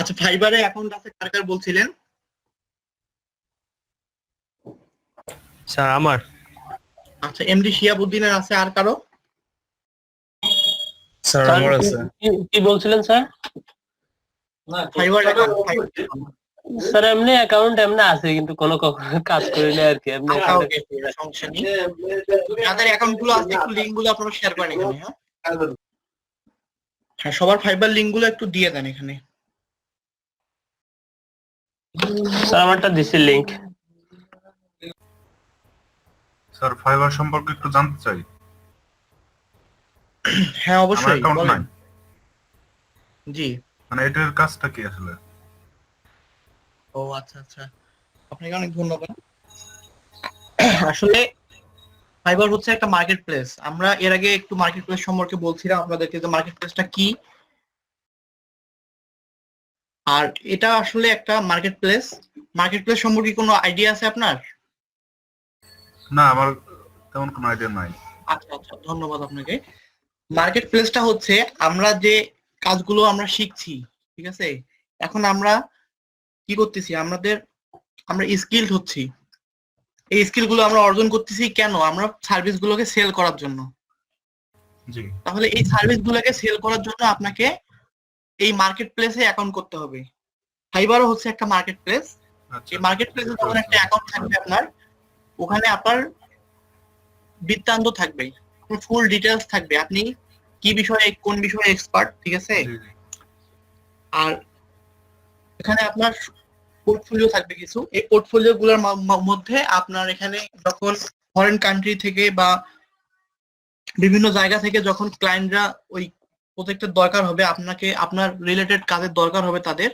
আচ্ছা, ফাইবারে অ্যাকাউন্ট আছে কার কার বলছিলেন? স্যার আমার। আচ্ছা, এমডি শিহাবুদ্দিনের আছে, আর কারো? স্যার স্যার আমার আছে। কি বলছিলেন স্যার? Fibre account. স্যার এমনি অ্যাকাউন্ট এমনি আছে, কিন্তু কোনো কাজ করি না আর কি। এমনি আচ্ছা, ওকে, সমস্যা নেই। যাদের অ্যাকাউন্ট গুলো আছে একটু লিংক গুলো আপনারা শেয়ার করেন এখানে। হ্যাঁ, সবার ফাইবার লিংক গুলো একটু দিয়ে দেন এখানে। স্যার আমারটা দিছি লিংক। স্যার ফাইবার সম্পর্কে একটু জানতে চাই। হ্যাঁ, আমার অবশ্যই অ্যাকাউন্ট বলেন। নাই, জি। মানে এটার কাজটা কি আসলে? ও আচ্ছা আচ্ছা, আপনাকে অনেক ধন্যবাদ। আসলে ফাইবার হচ্ছে একটা মার্কেট প্লেস। আমরা এর আগে একটু মার্কেট প্লেস সম্পর্কে বলছিলাম আপনাদেরকে, যে মার্কেট প্লেসটা কি। আর এটা আসলে একটা মার্কেট প্লেস। মার্কেট প্লেস সম্পর্কে কোনো আইডিয়া আছে আপনার? না, আমার তেমন কোনো আইডিয়া নাই। আচ্ছা আচ্ছা, ধন্যবাদ আপনাকে। মার্কেট প্লেসটা হচ্ছে আমরা যে কাজগুলো আমরা শিখছি, ঠিক আছে, এখন আমরা কি করতেছি, আমরা স্কিলড হচ্ছি। এই স্কিল গুলো আমরা অর্জন করতেছি কেন? আমরা সার্ভিস গুলোকে সেল করার জন্য। জি। তাহলে এই সার্ভিস গুলোকে সেল করার জন্য আপনাকে এই মার্কেট প্লেসে অ্যাকাউন্ট করতে হবে। ফাইবারও হচ্ছে একটা মার্কেট প্লেস। আচ্ছা, এই মার্কেট প্লেসে যখন একটা অ্যাকাউন্ট থাকবে আপনার, ওখানে আপনার বৃত্তান্ত থাকবে, ফুল ডিটেলস থাকবে, আপনি কি বিষয়ে কোন বিষয়ে এক্সপার্ট, ঠিক আছে। জি জি। আর এখানে আপনার পোর্টফোলিও থাকবে কিছু। এই পোর্টফোলিও গুলোর মধ্যে আপনার এখানে যখন ফরেন কান্ট্রি থেকে বা বিভিন্ন জায়গা থেকে যখন ক্লায়েন্টরা ওই প্রজেক্টের দরকার হবে, আপনাকে আপনার রিলেটেড কাজের দরকার হবে তাদের,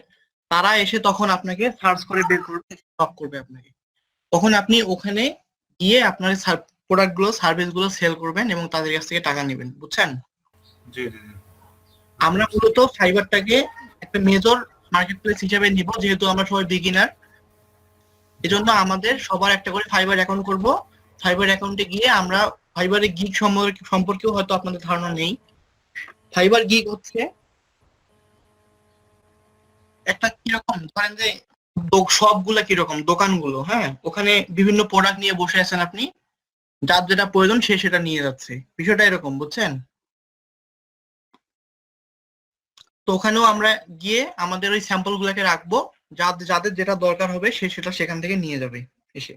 তারা এসে তখন আপনাকে সার্চ করে বের করবে, স্টক করবে আপনাকে। তখন আপনি ওখানে গিয়ে আপনার প্রোডাক্ট গুলো, সার্ভিস গুলো সেল করবেন এবং তাদের কাছ থেকে টাকা নেবেন, বুঝছেন? জি জি জি। আমরা মূলত ফাইবারটাকে একটা মেজর মার্কেট প্লেস হিসেবে নিব, যেহেতু আমরা সবাই বিগিনার। এজন্য আমাদের সবার একটা করে ফাইবার অ্যাকাউন্ট করব। ফাইবার অ্যাকাউন্টে গিয়ে আমরা ফাইবারে গিগ সম্পর্কেও হয়তো আপনাদের ধারণা নেই। ফাইবার গিগ হচ্ছে একটা কিরকম, ধরেন যে সবগুলা কিরকম দোকানগুলো, হ্যাঁ, ওখানে বিভিন্ন প্রোডাক্ট নিয়ে বসে আছেন আপনি, যার যেটা প্রয়োজন সে সেটা নিয়ে যাচ্ছে, বিষয়টা এরকম, বুঝছেন? তো ওখানেও আমরা গিয়ে আমাদের ওই স্যাম্পল গুলাকে রাখবো, যাদের যেটা দরকার হবে সে সেটা সেখান থেকে নিয়ে যাবে এসে।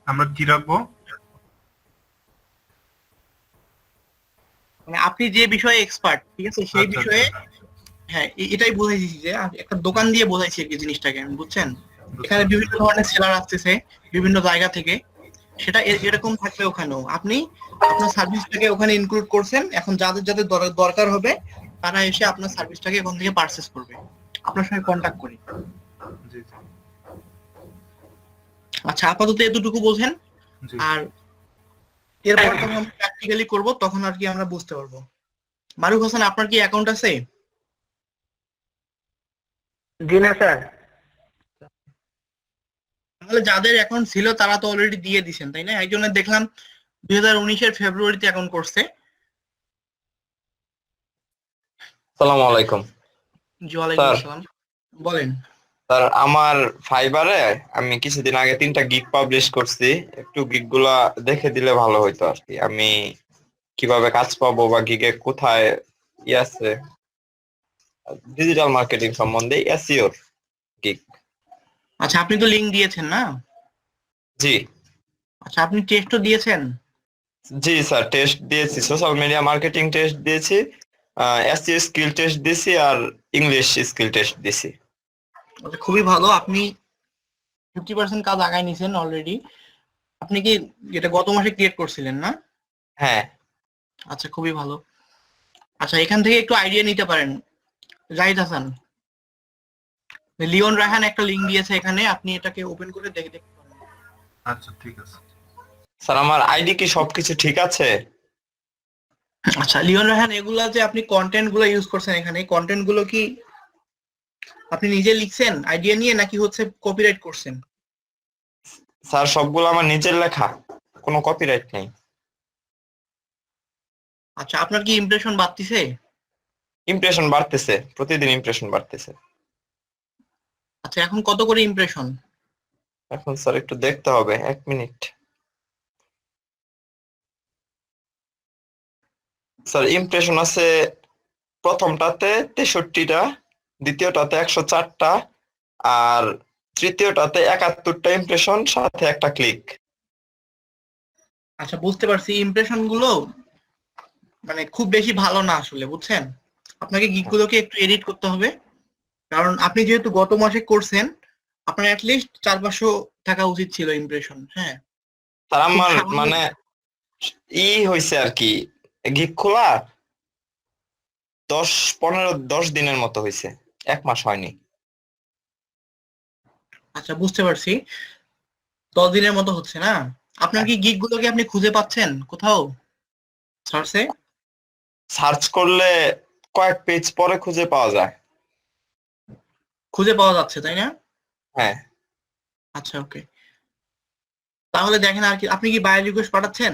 আমরা কি রাখবো? মানে আপনি যে বিষয়ে এক্সপার্ট, ঠিক আছে, সেই আচ্ছা, বিষয়ে। আচ্ছা। হ্যাঁ, এটাই বোঝাইছি যে একটা দোকান দিয়ে বোঝাইছি আর কি জিনিসটাকে আমি, বুঝছেন? বুঝতে এখানে পারছি। বিভিন্ন ধরনের সেলার আসতেছে বিভিন্ন জায়গা থেকে, সেটা এরকম থাকবে ওখানেও। আপনি আপনার সার্ভিসটাকে ওখানে ইনক্লুড করছেন, এখন যাদের যাদের দরকার হবে তারা এসে আপনার সার্ভিসটাকে ওখান থেকে পারচেজ করবে, আপনার সঙ্গে কন্ট্যাক্ট করি। জি জি আচ্ছা, আপাতত এতটুকু বোঝেন। জি। আর এরপর যখন আমরা প্র্যাকটিক্যালি করব তখন আর কি আমরা বুঝতে পারবো। মারুফ হাসান, আপনার কি অ্যাকাউন্ট আছে? জি না স্যার। তাহলে যাদের অ্যাকাউন্ট ছিল তারা তো অলরেডি দিয়ে দিছেন, তাই না? একজনের দেখলাম 2019-এর ফেব্রুয়ারিতে অ্যাকাউন্ট করছে। আসসালামু আলাইকুম জি, ওয়ালাইকুম স্যার। আসসালাম, বলেন। স্যার আমার ফাইবারে আমি কিছুদিন আগে 3টা গিগ পাবলিশ করছি, একটু গিগ গুলা দেখে দিলে ভালো হইতো আর কি। আমি কিভাবে কাজ পাবো বা গিগে কোথায় আছে, ডিজিটাল মার্কেটিং সম্বন্ধে, এসইও গিগ। আচ্ছা, আপনি তো লিংক দিয়েছেন না? জি আচ্ছা, আপনি টেস্টও দিয়েছেন? জি স্যার, টেস্ট দিয়েছি, সোশ্যাল মিডিয়া মার্কেটিং টেস্ট দিয়েছি, এসইও স্কিল টেস্ট দিয়েছি, আর ইংলিশ স্কিল টেস্ট দিয়েছি। আচ্ছা, খুবই ভালো। আপনি 50% কাজ আগায় নিছেন অলরেডি। আপনি কি এটা গত মাসে ক্রিয়েট করছিলেন না? হ্যাঁ। আচ্ছা, খুবই ভালো। আচ্ছা, এখান থেকে একটু আইডিয়া নিতে পারেন। জাহিদ হাসান, লিওন রায়হান একটা লিংক দিয়েছে এখানে, আপনি এটাকে ওপেন করে দেখে দেখতে পারেন। আচ্ছা, ঠিক আছে। স্যার আমার আইডি কি সবকিছু ঠিক আছে? আচ্ছা, লিওন রায়হান, এগুলা যে আপনি কন্টেন্ট গুলো ইউজ করছেন এখানে, কন্টেন্ট গুলো কি আপনি নিজে লিখছেন আইডিয়া নিয়ে, নাকি হচ্ছে কপিরাইট করছেন? স্যার সবগুলো আমার নিজের লেখা, কোনো কপিরাইট নেই। আচ্ছা, আপনার কি ইমপ্রেশন বাড়তিছে? ইমপ্রেশন বাড়তেছে, প্রতিদিন ইমপ্রেশন বাড়তেছে। আচ্ছা, এখন কত করে ইমপ্রেশন? এখন স্যার একটু দেখতে হবে, 1 মিনিট। স্যার ইমপ্রেশন আছে প্রথমটাতে 63টা, দ্বিতীয়টাতে 104টা, আর তৃতীয়টাতে 71টা ইমপ্রেশন সাথে একটা ক্লিক। আচ্ছা, বুঝতে পারছি। ইমপ্রেশন গুলো মানে খুব বেশি ভালো না আসলে, বুঝছেন? আপনাকে গিগ গুলোকে একটু এডিট করতে হবে, কারণ আপনি যেহেতু গত মাসে করছেন, আপনার অ্যাটলিস্ট 400-500 টাকা উচিত ছিল ইমপ্রেশন। হ্যাঁ, স্যার খুব আমার সামান্য। মানে হয়েছে আর কি, গিগ খোলা 10 দিনের মতো হয়েছে, 1 মাস হয়নি। আচ্ছা, বুঝতে পারছি। 10 দিনের মতো হচ্ছে না? আপনার কি গিগ গুলোকে আপনি খুঁজে পাচ্ছেন কোথাও সার্চে? সার্চ করলে কয়েক পেজ পরে খুঁজে পাওয়া যায়। খুঁজে পাওয়া যাচ্ছে, তাই না? হ্যাঁ। আচ্ছা, ওকে। তাহলে দেখেন, আর কি আপনি কি বায়োর রিকোয়েস্ট পাঠাচ্ছেন?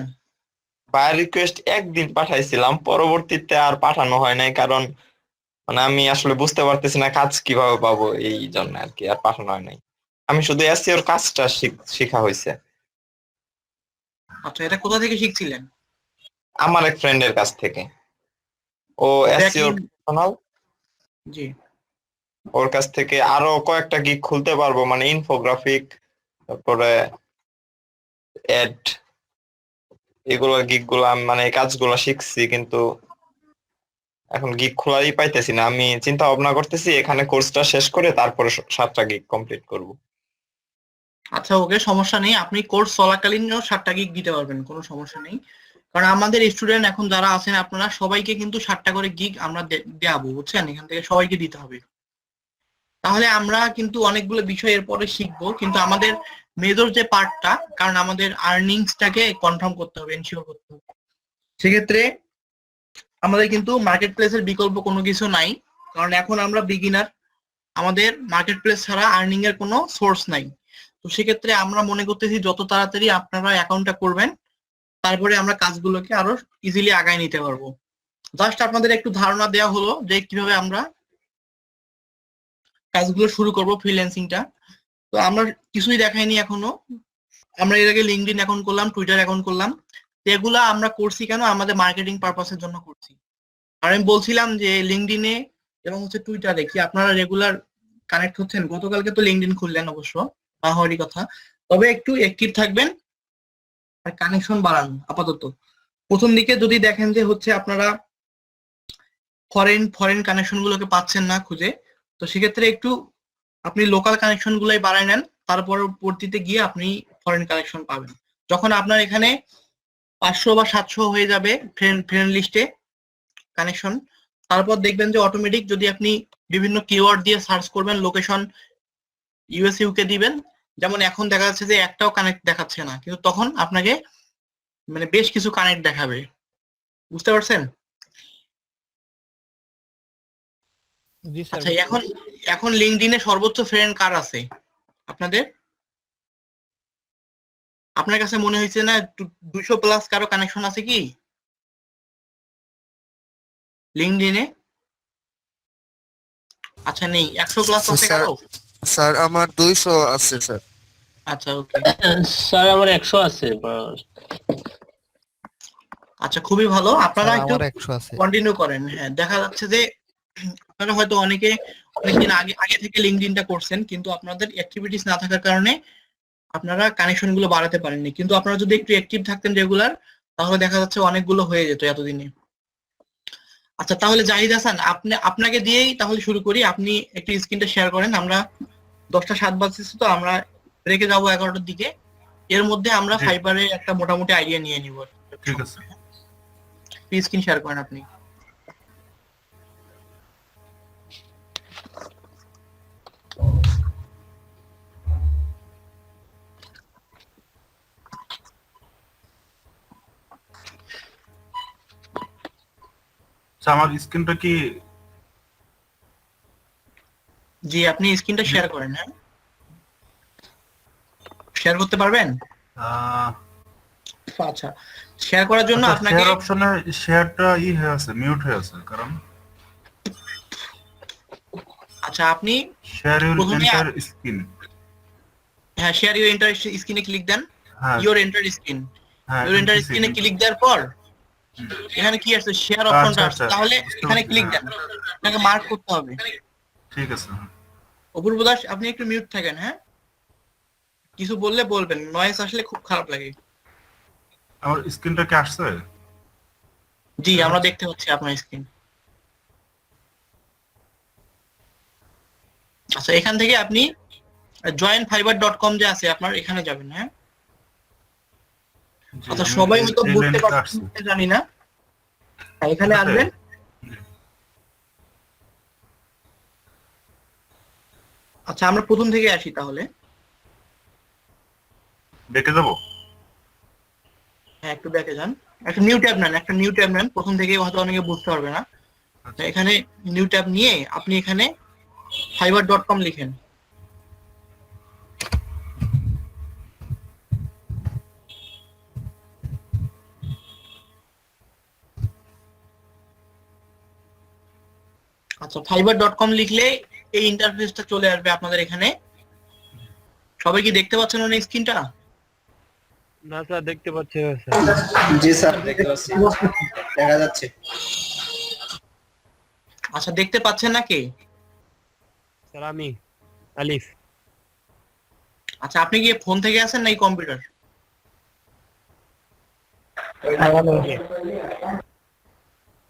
বায়ার রিকোয়েস্ট একদিন পাঠাইছিলাম, পরবর্তীতে আর পাঠানো হয় নাই, কারণ মানে আমি আসলে বুঝতে পারতেছি না কাজ কিভাবে পাবো, এই জন্য আর কি আর পাঠানো হয় নাই। আমি শুধু এসইওর কাজটা শেখা হয়েছে। আচ্ছা, এটা কোথা থেকে শিখছিলেন? আমার এক ফ্রেন্ডের কাছ থেকে। ও এটা কি? এসইও প্রফেশনাল, জি। ওর কাছ থেকে আরো কয়েকটা গিগ খুলতে পারবো, মানে ইনফোগ্রাফিক, তারপরে এড, এগুলো গিগ গুলা মানে এই কাজগুলো শিখছি, কিন্তু এখন গিগ খোলাই পাইতেছি না। আমি চিন্তা ভাবনা করতেছি এখানে কোর্সটা শেষ করে তারপরে 7টা গিগ কমপ্লিট করব। আচ্ছা, ওকে, সমস্যা নেই। আপনি কোর্স চলাকালীনও 7টা গিগ দিতে পারবেন, কোনো সমস্যা নেই। কারণ আমাদের স্টুডেন্ট এখন যারা আছেন, আপনারা সবাইকে কিন্তু 7টা করে গিগ আমরা দেয়াবো, বুঝছেন? এখান থেকে সবাইকে দিতে হবে। তাহলে আমরা কিন্তু অনেকগুলো বিষয় এরপরে শিখবো, কিন্তু আমাদের মেজর যে পার্টটা, কারণ আমাদের আর্নিংসটাকে কনফার্ম করতে হবে, এনশিওর করতে হবে। সেক্ষেত্রে আমাদের কিন্তু মার্কেট প্লেসের বিকল্প কোনো কিছু নাই, কারণ এখন আমরা বিগিনার, আমাদের মার্কেট প্লেস ছাড়া আর্নিং এর কোনো সোর্স নাই। তো সেক্ষেত্রে আমরা মনে করতেছি যত তাড়াতাড়ি আপনারা অ্যাকাউন্টটা করবেন, তারপরে আমরা কাজগুলোকে আরো ইজিলি আগায় নিতে পারবো। জাস্ট আপনাদের একটু ধারণা দেওয়া হলো যে কিভাবে আমরা কাজগুলো শুরু করব, ফ্রিল্যান্সিংটা। তো আমরা কিছুই দেখাইনি এখনো। আমরা এর আগে লিঙ্কডইন অ্যাকাউন্ট করলাম, টুইটার অ্যাকাউন্ট করলাম। তো এগুলা আমরা করছি কেন? আমাদের মার্কেটিং পারপাসের জন্য করছি। আর আমি বলছিলাম যে লিঙ্কডইনে এবং হচ্ছে টুইটারে কি আপনারা রেগুলার কানেক্ট হচ্ছেন? গতকালকে তো লিঙ্কডইন খুললেন, অবশ্য না হওয়ারই কথা। তবে একটু অ্যাক্টিভ থাকবেন আর কানেকশন বাড়ান আপাতত। প্রথম দিকে যদি দেখেন যে হচ্ছে আপনারা ফরেন কানেকশন গুলোকে পাচ্ছেন না খুঁজে, তো সেক্ষেত্রে একটু আপনি লোকাল কানেকশন গুলাই বাড়ায় নেন, তারপর পরবর্তীতে গিয়ে আপনি ফরেন কানেকশন পাবেন। যখন আপনার এখানে 500 বা 700 হয়ে যাবে ফ্রেন্ড লিস্টে কানেকশন, তারপর দেখবেন যে অটোমেটিক যদি আপনি বিভিন্ন কিওয়ার্ড দিয়ে সার্চ করবেন, লোকেশন ইউএস ইউকে দিবেন, যেমন এখন দেখা যাচ্ছে যে একটাও কানেক্ট দেখাচ্ছে না, কিন্তু তখন আপনাকে মানে বেশ কিছু কানেক্ট দেখাবে। বুঝতে পারছেন? জি স্যার। আচ্ছা, এখন এখন লিঙ্কডইনে সর্বোচ্চ ফ্রেন্ড কার আছে আপনাদের? আপনার কাছে মনে হয়েছে না 200 প্লাস কারো কানেকশন আছে কি লিঙ্কডইনে? আচ্ছা, নেই। 100 প্লাস আছে স্যার, কারো? স্যার আমার 200 আছে স্যার। আচ্ছা, ওকে। স্যার আমার 100 আছে। আচ্ছা, খুবই ভালো। আপনারা স্যার একটু আমার 100 আছে। কন্টিনিউ করেন। হ্যাঁ, দেখা যাচ্ছে যে আপনারা হয়তো অনেকে অনেকদিন আগে আগে থেকে লিঙ্কডইনটা করছেন, কিন্তু আপনাদের অ্যাক্টিভিটিস না থাকার কারণে আপনারা কানেকশন গুলো বাড়াতে পারেননি। কিন্তু আপনারা যদি একটু অ্যাক্টিভ থাকতেন রেগুলার, তাহলে দেখা যাচ্ছে অনেকগুলো হয়ে যেত এতদিনে। আচ্ছা, তাহলে জাহিদ হাসান, আপনাকে দিয়েই তাহলে শুরু করি। আপনি একটু স্ক্রিনটা শেয়ার করেন। আমরা 10টা 7 বাজতেছে, তো আমরা ব্রেকে যাবো 11টার দিকে। এর মধ্যে আমরা জি। ফাইবারে একটা মোটামুটি আইডিয়া নিয়ে নিব। ঠিক আছে। স্ক্রিন শেয়ার করেন আপনি। আচ্ছা, আমার স্ক্রিনটা কি? জি, আপনি স্ক্রিনটা শেয়ার করেন। হ্যাঁ, শেয়ার করতে পারবেন? আহ, আচ্ছা, শেয়ার করার জন্য আপনাকে শেয়ার অপশনে শেয়ারটা হয়ে আছে, মিউট হয়ে আছে, কারণ আচ্ছা আপনি শেয়ার ইউর প্রথমে এন্টার স্ক্রিন। হ্যাঁ শেয়ার ইউর এন্টার স্ক্রিনে ক্লিক দেন, হ্যাঁ ইউর এন্টার স্ক্রিন, হ্যাঁ ইউর এন্টার স্ক্রিনে ক্লিক দেওয়ার পর এখানে কি আসছে, শেয়ার অপশনটা আচ্ছা, আসছে, আচ্ছা, তাহলে বুঝতে এখানে পারছি, ক্লিক হ্যাঁ। দেন, আপনাকে মার্ক করতে হবে। ঠিক আছে। অপূর্ব দাস আপনি একটু মিউট থাকেন, হ্যাঁ কিছু বললে বলবেন, নয়েজ আসলে খুব খারাপ লাগে। আমার স্ক্রিনটা কি আসছে? জি আমরা দেখতে পাচ্ছি আপনার স্ক্রিন। আচ্ছা এখান থেকে আপনি joinfiber.com যে আছে আপনার, এখানে যাবেন। হ্যাঁ জি, আচ্ছা আমি সবাই এই- হয়তো এই বুঝতে লাইনটা পারছেন আসছে। কিনা জানি না। হ্যাঁ, এখানে এটাতে? আসবেন। জি। আচ্ছা আমরা প্রথম থেকে আসি তাহলে। দেখে যাবো। হ্যাঁ একটু ব্যাকে যান, একটা নিউ ট্যাব নেন, একটা নিউ ট্যাব নেন, প্রথম থেকে হয়তো অনেকে বুঝতে পারবে না। আচ্ছা। এখানে নিউ ট্যাব নিয়ে আপনি এখানে fiber.com লিখেন। আচ্ছা fiber.com লিখলে এই ইন্টারফেসটা চলে আসবে আপনাদের এখানে। সবাই কি দেখতে পাচ্ছেন অনেক স্ক্রিনটা? না স্যার, দেখতে পাচ্ছি না স্যার। জি স্যার, দেখতে পাচ্ছি, দেখা যাচ্ছে। আচ্ছা দেখতে পাচ্ছেন না কে? স্যার আমি আলিফ। আচ্ছা আপনি কি ফোন থেকে আছেন নাকি কম্পিউটার?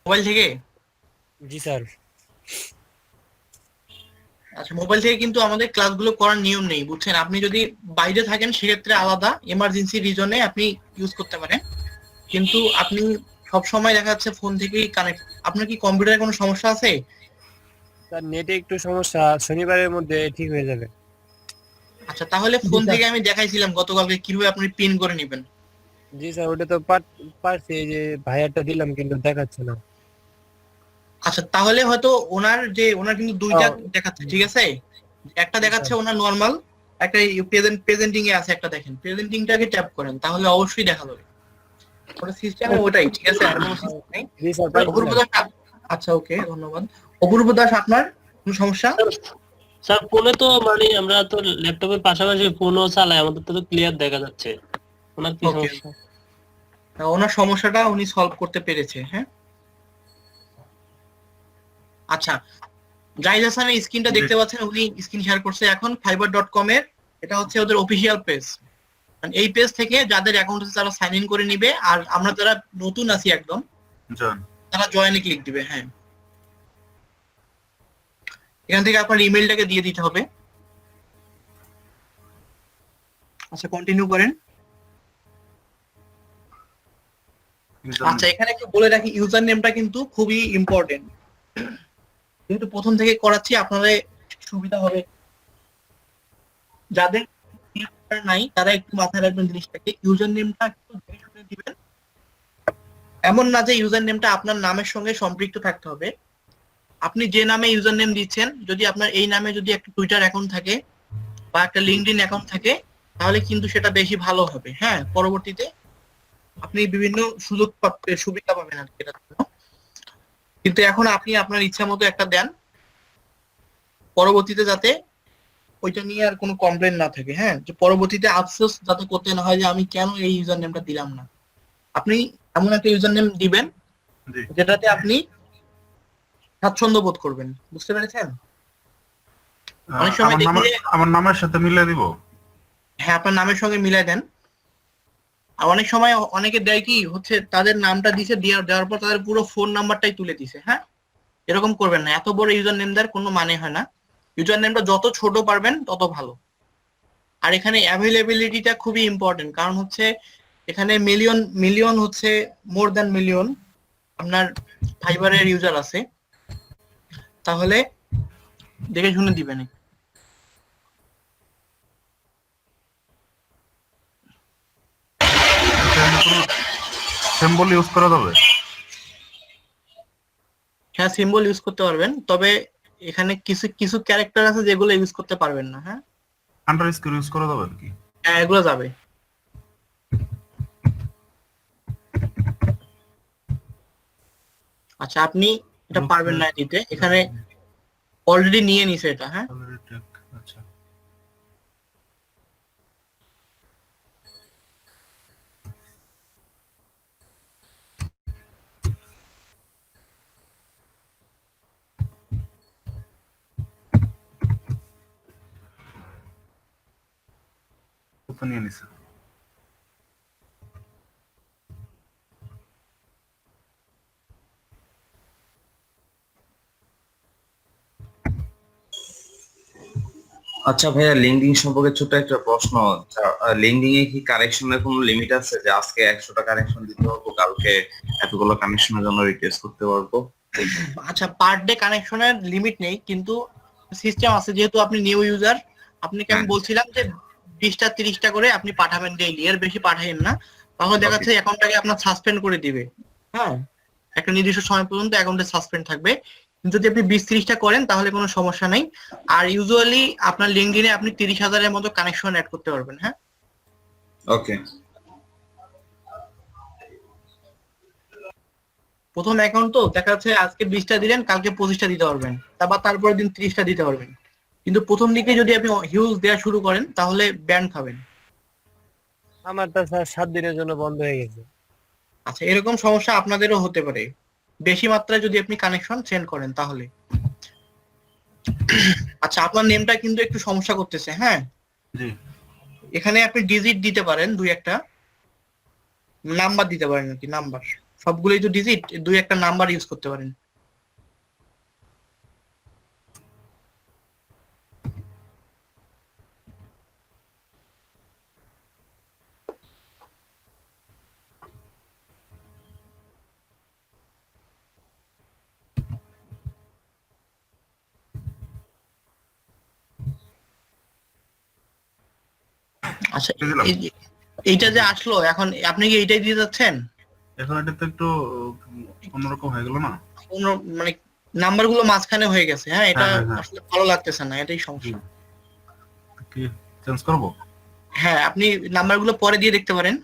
মোবাইল থেকে? জি স্যার। আচ্ছা মোবাইল থেকে কিন্তু আমাদের ক্লাসগুলো করার নিয়ম নেই, বুঝছেন? আপনি যদি বাইরে থাকেন সেক্ষেত্রে আলাদা, এমার্জেন্সি রিজনে আপনি ইউজ করতে পারেন, কিন্তু আপনি সব সময় দেখা যাচ্ছে ফোন থেকেই কানেক্ট। আপনার কি কম্পিউটারে কোনো সমস্যা আছে? স্যার নেটে একটু সমস্যা, শনিবারের মধ্যে ঠিক হয়ে যাবে। আচ্ছা তাহলে ফোন থেকে আমি দেখাইছিলাম গতকালকে কিভাবে আপনি পিন করে নেবেন। জি স্যার, ওটা তো পারছি, এই যে ভাইয়ারটা দিলাম কিন্তু দেখাচ্ছে না। আচ্ছা তাহলে হয়তো ওনার কিন্তু দুইটা ও। দেখাচ্ছে, ঠিক আছে? একটা দেখাচ্ছে ওনার নরমাল, একটা প্রেজেন্টিং এ আছে, একটা দেখেন প্রেজেন্টিংটাকে ট্যাপ করেন, তাহলে অবশ্যই দেখা যাবে। ওটা সিস্টেমে ওটাই, ঠিক আছে? আর কোনো সিস্টেম নেই। জি স্যার, অপূর্ব দাস আচ্ছা ওকে ধন্যবাদ। অপূর্ব দাস আপনার কোনো সমস্যা? স্যার ফোনে তো মানে আমরা তো ল্যাপটপের পাশাপাশি ফোনও চালাই, আমাদের তো ক্লিয়ার দেখা যাচ্ছে। ওনার কি Okay. সমস্যা? ওনার সমস্যাটা উনি সলভ করতে পেরেছে। হ্যাঁ আচ্ছা, জাহিদ হাসানের স্ক্রিনটা দেখতে পাচ্ছেন, উনি স্ক্রিন শেয়ার করছে এখন fiber.com এর। এটা হচ্ছে ওদের অফিসিয়াল পেজ। এই পেজ থেকে যাদের অ্যাকাউন্ট আছে তারা সাইন ইন করে নিবে, আর আমরা যারা নতুন আছি একদম জন। তারা জয়েনে ক্লিক দিবে। হ্যাঁ এখান থেকে আপনার ইমেলটাকে দিয়ে দিতে হবে। আচ্ছা কন্টিনিউ করেন। আচ্ছা এখানে একটু বলে রাখি, ইউজার নেমটা কিন্তু খুবই ইম্পর্টেন্ট, যেহেতু প্রথম থেকে করাচ্ছি আপনাদের সুবিধা হবে। যাদের নাই তারা একটু মাথায় রাখবেন জিনিসটাকে, ইউজার নেমটা একটু দেখে শুনে দিবেন। এমন না যে ইউজার নেমটা আপনার নামের সঙ্গে সম্পৃক্ত থাকতে হবে। আপনি যে নামে ইউজার নেম দিচ্ছেন, যদি আপনার এই নামে যদি একটা টুইটার অ্যাকাউন্ট থাকে বা একটা লিঙ্কডইন অ্যাকাউন্ট থাকে, তাহলে কিন্তু সেটা বেশি ভালো হবে। হ্যাঁ পরবর্তীতে আপনি বিভিন্ন সুবিধা পাবেন আর কি এটার জন্য। কিন্তু এখন আপনি আপনার ইচ্ছা মতো একটা দেন, পরবর্তীতে যাতে ওইটা নিয়ে আর কোনো কমপ্লেন না থাকে। হ্যাঁ যে পরবর্তীতে আফসোস যাতে করতে না হয় যে আমি কেন এই ইউজার নেমটা দিলাম না। আপনি এমন একটা ইউজার নেম দিবেন জি। যেটাতে আপনি স্বাচ্ছন্দ্য বোধ করবেন, বুঝতে পেরেছেন? অনেক সময় দেখি যে আমার নামের সাথে মিলিয়ে দিব। হ্যাঁ আপনার নামের সঙ্গে মিলাই দেন। আর অনেক সময় অনেকে দেয় কি হচ্ছে, তাদের নামটা দিছে, দেওয়ার পর তাদের পুরো ফোন নাম্বারটাই তুলে দিছে। হ্যাঁ এরকম করবেন না, এত বড় ইউজার নেম দেওয়ার কোনো মানে হয় না। ইউজার নেমটা যত ছোট পারবেন তত ভালো। আর এখানে অ্যাভেলেবিলিটিটা খুবই ইম্পর্টেন্ট, কারণ হচ্ছে এখানে মিলিয়ন হচ্ছে মোর দ্যান মিলিয়ন আপনার ফাইবারের ইউজার আছে, তাহলে দেখে শুনে দিবেন। সিম্বল ইউজ করা যাবে? হ্যাঁ সিম্বল ইউজ করতে পারবেন, তবে এখানে কিছু কিছু ক্যারেক্টার আছে যেগুলো ইউজ করতে পারবেন না। হ্যাঁ আন্ডারস্কোর ইউজ করা যাবে কি? হ্যাঁ এগুলো যাবে। আচ্ছা, আপনি এটা পারবেন না দিতে, এখানে অলরেডি নিয়ে নিছে এটা। হ্যাঁ, Already check, আচ্ছা কত নিয়ে নিছে? আচ্ছা ভাইয়া, লিঙ্কডিন সম্পর্কে ছোট একটা প্রশ্ন। লিঙ্কডিন এ কি কারেকশনের কোনো লিমিট আছে, যে আজকে 100টা কানেকশন দিতে পারবো, কালকে এতগুলো কানেকশনের জন্য রিকোয়েস্ট করতে পারবো? আচ্ছা, পার ডে কানেকশনের লিমিট নেই, কিন্তু সিস্টেম আছে। যেহেতু আপনি নিউ ইউজার, আপনাকে আমি বলছিলাম যে 20টা 30টা করে আপনি পাঠাবেন ডেইলি, এর বেশি পাঠাবেন না, তাহলে দেখা যাচ্ছে অ্যাকাউন্টটাকে আপনার সাসপেন্ড করে দিবে। হ্যাঁ, একটা নির্দিষ্ট সময় পর্যন্ত অ্যাকাউন্টে সাসপেন্ড থাকবে। কিন্তু যদি আপনি 20-30টা করেন তাহলে কোনো সমস্যা নেই। আর ইউজুয়ালি আপনার লিঙ্কডিনে আপনি 30,000-এর মতো কানেকশন অ্যাড করতে পারবেন। হ্যাঁ, ওকে। প্রথম অ্যাকাউন্ট তো দেখা যাচ্ছে আজকে 20টা দিলেন, কালকে 25টা দিতে পারবেন, তারপরের দিন 30টা দিতে পারবেন। কিন্তু প্রথম দিকে যদি আপনি হিউজ দেওয়া শুরু করেন তাহলে ব্যান খাবেন। আমার তো স্যার 7 দিনের জন্য বন্ধ হয়ে গেছে। আচ্ছা, এরকম সমস্যা আপনাদেরও হতে পারে বেশি মাত্রায় যদি আপনি কানেকশন সেন্ড করেন তাহলে। আচ্ছা, আপনার নেমটা কিন্তু একটু সমস্যা করতেছে। হ্যাঁ, জি এখানে আপনি ডিজিট দিতে পারেন, দুই একটা নাম্বার দিতে পারেন আর কি, নাম্বার। সবগুলোই তো ডিজিট, দুই একটা নাম্বার ইউজ করতে পারেন। আচ্ছা, দিলাম। এইটা যে আসলো এখন, আপনি কি এইটাই দিয়ে যাচ্ছেন? এখন এটা তো একটু অন্যরকম হয়ে গেল না? কোনো মানে নাম্বার গুলো মাঝখানে হয়ে গেছে। হ্যাঁ, এটা হ্যাঁ, হ্যাঁ, হ্যাঁ। আসলে ভালো লাগতেছে না, এটাই সমস্যা। কি চেঞ্জ করবো? হ্যাঁ, আপনি নাম্বার গুলো পরে দিয়ে দেখতে পারেন।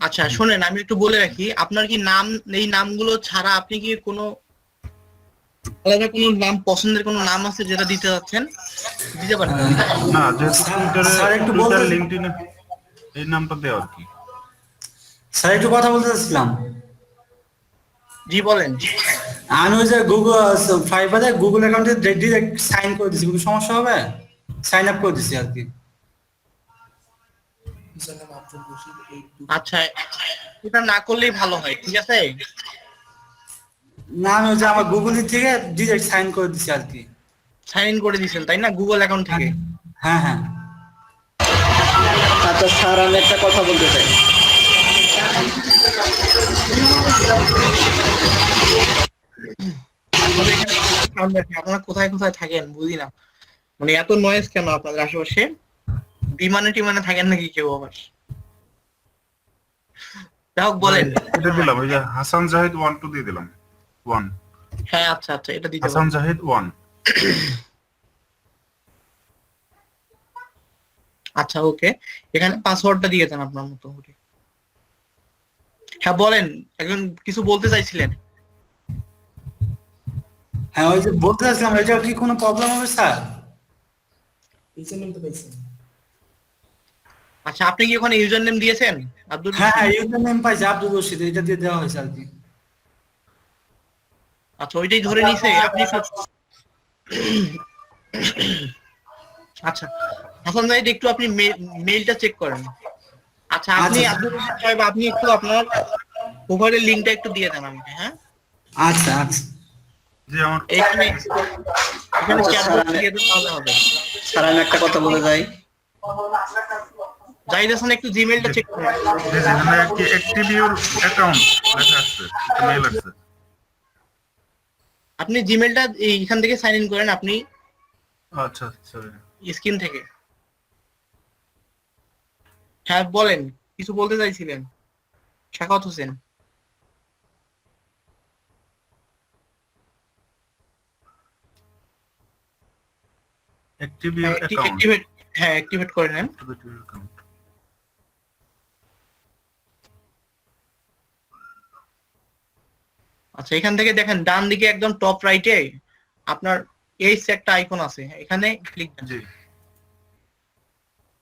আচ্ছা শোনেন, আমি একটু বলে রাখি, আপনার কি নাম, এই নামগুলো ছাড়া আপনি কি কোনো আলাদা কোনো নাম, পছন্দের কোনো নাম আছে যেটা দিতে যাচ্ছেন? দিতে পারেন। না, যেহেতু স্যার একটু টুইটার বলতে, লিঙ্কডইনে এই নামটা দেওয়া আর কি। স্যার একটু কথা বলতে চাচ্ছিলাম। জি বলেন। আমি ওই যে গুগল ফাইবারে গুগল অ্যাকাউন্টে ডিরেক্ট সাইন করে দিচ্ছি, কোনো সমস্যা হবে? সাইন আপ করে দিচ্ছি আর কি। আচ্ছা, এটা না করলেই ভালো হয়, ঠিক আছে? না, আমি ওই যে আমার গুগল থেকে ডিরেক্ট সাইন করে দিচ্ছি আর কি। সাইন ইন করে দিয়েছেন তাই না, গুগল অ্যাকাউন্ট থেকে? হ্যাঁ হ্যাঁ। আচ্ছা স্যার, আমি একটা কথা বলতে চাই। আপনারা কোথায় কোথায় থাকেন বুঝি না, মানে এত নয়েজ কেন আপনাদের আশেপাশে? বিমানে টিমানে থাকেন নাকি কেউ আবার? যাই হোক, বলেন। এটা দিলাম, ওই যে হাসান জাহিদ 1 2 দিয়ে দিলাম। 1 হ্যাঁ, আচ্ছা আচ্ছা, এটা দিতে হাসান পারেন। জাহিদ 1। আচ্ছা ওকে, এখানে পাসওয়ার্ডটা দিয়ে দেন আপনার মতো করে। হ্যাঁ বলেন, একজন কিছু বলতে চাইছিলেন। হ্যাঁ, ওই যে বলতে চাচ্ছিলাম, এটা কি কোনো প্রবলেম হবে স্যার? আচ্ছা, আপনি কি ওখানে ইউজার নেম দিয়েছেন আব্দুল হ্যাঁ রশিদ? হ্যাঁ, ইউজার নেম পাইছি আব্দুল রশিদ, এটা দিয়ে দেওয়া হয়েছে আর কি। আচ্ছা, ওইটাই ধরে নিছে আপনি আচ্ছা হাসান জাহিদ, একটু আপনি মেইলটা চেক করেন। আচ্ছা, আপনি আচ্ছা আব্দুল রশিদ সাহেব, আপনি একটু আপনার ওভারের লিংকটা একটু দিয়ে দেন আমাকে। হ্যাঁ, আচ্ছা আচ্ছা। জি আমার এখানে এখানে আচ্ছা, চ্যাট স্যার, বক্স দিয়ে দেন তাহলে হবে। স্যার আমি একটা কথা বলে যাই। জাহিদ হাসান, একটু জিমেইলটা চেক করেন। এখানে কি অ্যাক্টিভ ইউর অ্যাকাউন্ট লেখা আছে, মেইল আছে। আপনি জিমেইলটা এইখান থেকে সাইন ইন করেন, আপনি আচ্ছা সরি। স্ক্রিন থেকে। হ্যাঁ বলেন, কিছু বলতে চাইছিলেন Shakhawat Hossain. Active your account. হ্যাঁ অ্যাক্টিভেট করে নেন। আচ্ছা এখান থেকে দেখেন ডান দিকে একদম টপ রাইটে আপনার এই একটা আইকন আছে, এখানে ক্লিক দেন। জি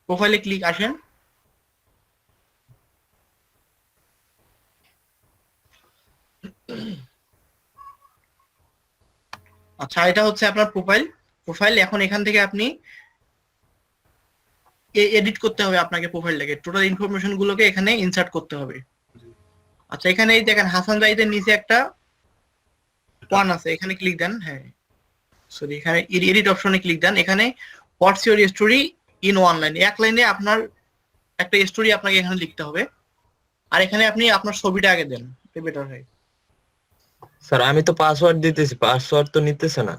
প্রোফাইলে ক্লিক আসেন। আচ্ছা এটা হচ্ছে আপনার প্রোফাইল। এখন এখান থেকে আপনি এডিট করতে হবে আপনাকে প্রোফাইলটাকে, টোটাল ইনফরমেশন গুলোকে এখানে ইনসার্ট করতে হবে। আচ্ছা এখানে এই দেখেন হাসান জাহিদের নিচে একটা ওয়ান আছে, এখানে ক্লিক দেন। হ্যাঁ সরি, এখানে এডিট অপশনে ক্লিক দেন। এখানে what's your story in one line, এক লাইনে আপনার একটা স্টোরি আপনাকে এখানে লিখতে হবে। আর এখানে আপনি আপনার ছবিটা আগে দেন, বেটার হয়। স্যার আমি তো পাসওয়ার্ড দিতেছি, পাসওয়ার্ড তো নিতেছে না।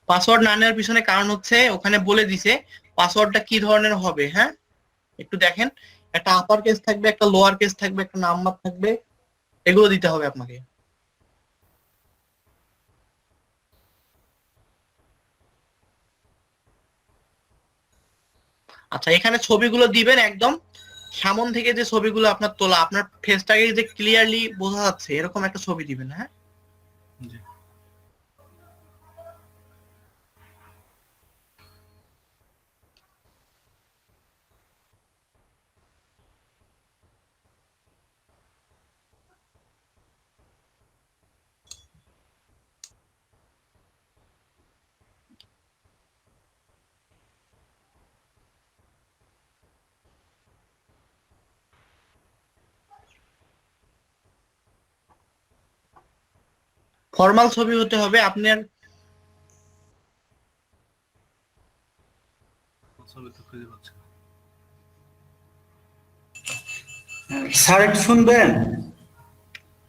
পাসওয়ার্ড না নেওয়ার পিছনে কারণ হচ্ছে ওখানে বলে দিছে পাসওয়ার্ডটা কি ধরনের হবে। হ্যাঁ একটু দেখেন, একটা আপার কেস থাকবে, একটা লোয়ার কেস থাকবে, একটা নাম্বার থাকবে, এগুলো দিতে হবে আপনাকে। আচ্ছা এখানে ছবিগুলো দিবেন একদম সামন থেকে, যে ছবিগুলো আপনার তোলা, আপনার ফেসটাকে যে ক্লিয়ারলি বোঝা যাচ্ছে এরকম একটা ছবি দিবেন। হ্যাঁ জি ফর্মাল ছবি হতে হবে আপনার। ছবি তো খুঁজে পাচ্ছি না। স্যার একটু শুনবেন?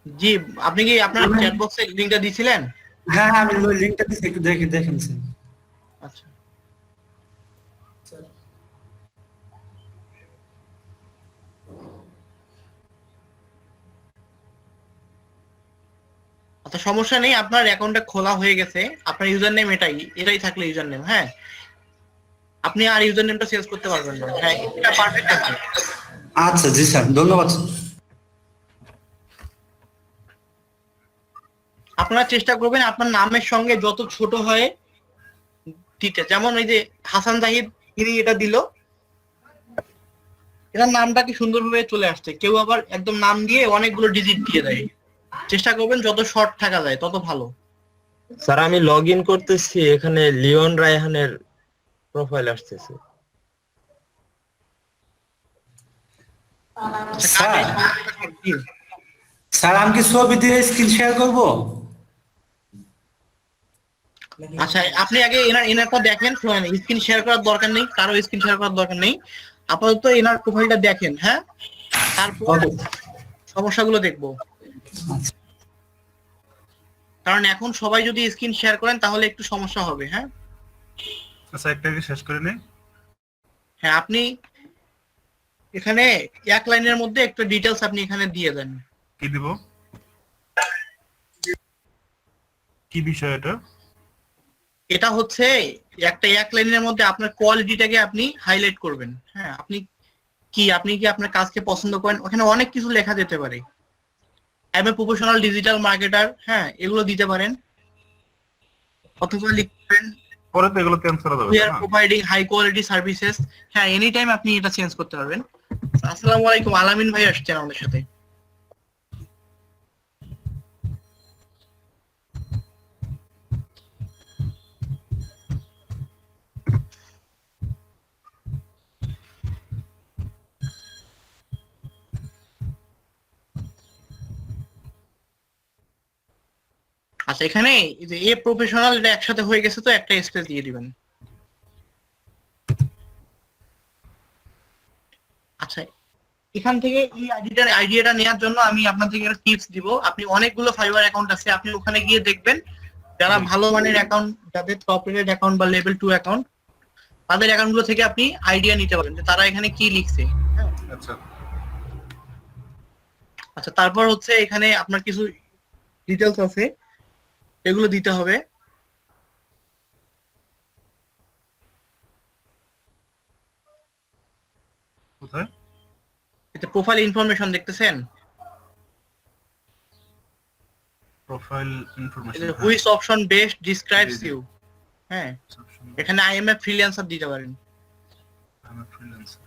জি আপনি কি আপনার চ্যাট বক্সে লিংকটা দিয়েছিলেন? হ্যাঁ হ্যাঁ, আমি ওই লিঙ্কটা দিচ্ছি, একটু দেখেন স্যার। আচ্ছা আচ্ছা সমস্যা নেই, আপনার অ্যাকাউন্টটা খোলা হয়ে গেছে, আপনার ইউজার নেম এটাই থাকলে ইউজার নেম। হ্যাঁ আপনি আর ইউজার নেমটা চেঞ্জ করতে পারবেন না। হ্যাঁ এটা পারফেক্ট আছে। আচ্ছা জি স্যার, ধন্যবাদ। আপনারা চেষ্টা করবেন আপনার নামের সঙ্গে যত ছোট হয় দিতে। যেমন ওই যে হাসান জাহিদ, ইনি এটা দিল, এটার নামটা কি সুন্দরভাবে চলে আসছে। কেউ আবার একদম নাম দিয়ে অনেকগুলো ডিজিট দিয়ে দেয়। চেষ্টা করবেন যত শর্ট থাকা যায় তত ভালো। স্যার আমি লগ ইন করতেছি, এখানে লিওন রায়হানের প্রোফাইল আসতেছে। স্যার স্যার আমি কি ছবি দিয়ে স্ক্রিন শেয়ার করব? আচ্ছা আপনি আগে এনারটা দেখেন, স্ক্রিন শেয়ার করার দরকার নেই, কারো স্ক্রিন শেয়ার করার দরকার নেই, আপাতত এনার প্রোফাইলটা দেখেন। হ্যাঁ তারপর সমস্যাগুলো দেখবো। কারণ এখন সবাই যদি স্ক্রিন শেয়ার করেন তাহলে একটু সমস্যা হবে। হ্যাঁ আচ্ছা একটাকে শেষ করে নেই। হ্যাঁ আপনি এখানে এক লাইনের মধ্যে একটা ডিটেলস আপনি এখানে দিয়ে দেন। কি দিব, কি বিষয় এটা? এটা হচ্ছে একটা এক লাইনের মধ্যে আপনার কোয়ালিটিটাকে আপনি হাইলাইট করবেন। হ্যাঁ আপনি কি আপনার কাজকে পছন্দ করেন, ওখানে অনেক কিছু লেখা যেতে পারে। I M a professional digital marketer, হ্যাঁ এগুলো দিতে পারেন। অথবা লিখবেন পরে তো এগুলো চেঞ্জ করা যাবে we are না? providing high quality services। হ্যাঁ এনি টাইম আপনি এটা চেঞ্জ করতে পারবেন। আসসালামু আলাইকুম, আলামিন ভাই আসছেন আমাদের সাথে। আচ্ছা এখানে এই যে এ প্রফেশনাল এটা একসাথে হয়ে গেছে, তো একটা স্পেস দিয়ে দিবেন। আচ্ছা এখান থেকে এই আইডিয়াটা নেওয়ার জন্য আমি আপনাদেরকে একটা টিপস দিব। আপনি অনেকগুলো ফাইবার অ্যাকাউন্ট আছে, আপনি ওখানে গিয়ে দেখবেন যারা ভালো মানের অ্যাকাউন্ট, যাদের টপ রেটেড অ্যাকাউন্ট বা লেভেল 2 অ্যাকাউন্ট, তাদের অ্যাকাউন্টগুলো থেকে আপনি আইডিয়া নিতে পারবেন যে তারা এখানে কি লিখছে। আচ্ছা আচ্ছা তারপর হচ্ছে এখানে আপনার কিছু ডিটেলস আছে, এগুলো দিতে হবে। প্রোফাইল ইনফরমেশন দেখতেছেন, profile information which option best describes you. হ্যাঁ, এখানে আই এম এ ফ্রিল্যান্সার দিতে পারেন। আমি ফ্রিল্যান্সার।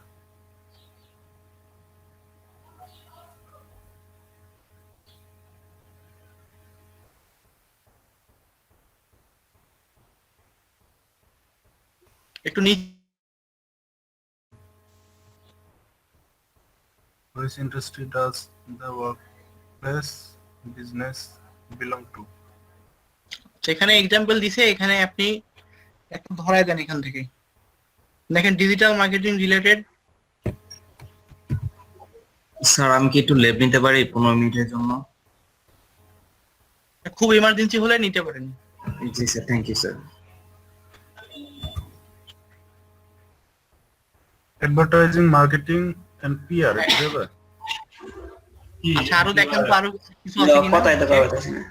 একটু নিচে Which industry does the workplace business belong to? এখানে এক্সাম্পল দিছে, এখানে আপনি একটু ধরায় দেন এখান থেকে। দেখেন ডিজিটাল মার্কেটিং রিলেটেড। স্যার আমি কি একটু লেভ নিতে পারি 15 মিনিটের জন্য? খুব ইমার্জেন্সি হলে নিতে পারেন। জি sir, thank you sir. Advertising, marketing and PR. দেবে? আচ্ছা, আরো দেখেন তো আরো কিছু আছে কিনা। কথাই তো পারতেছি না।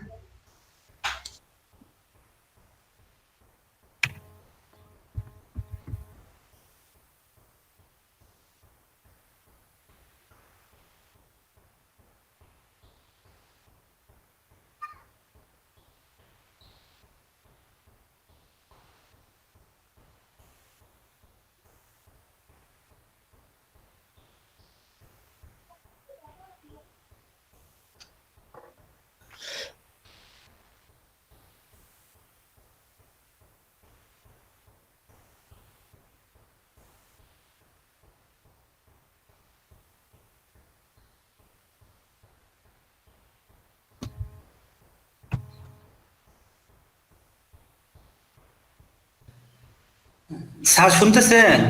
স্যার শুনতেছেন?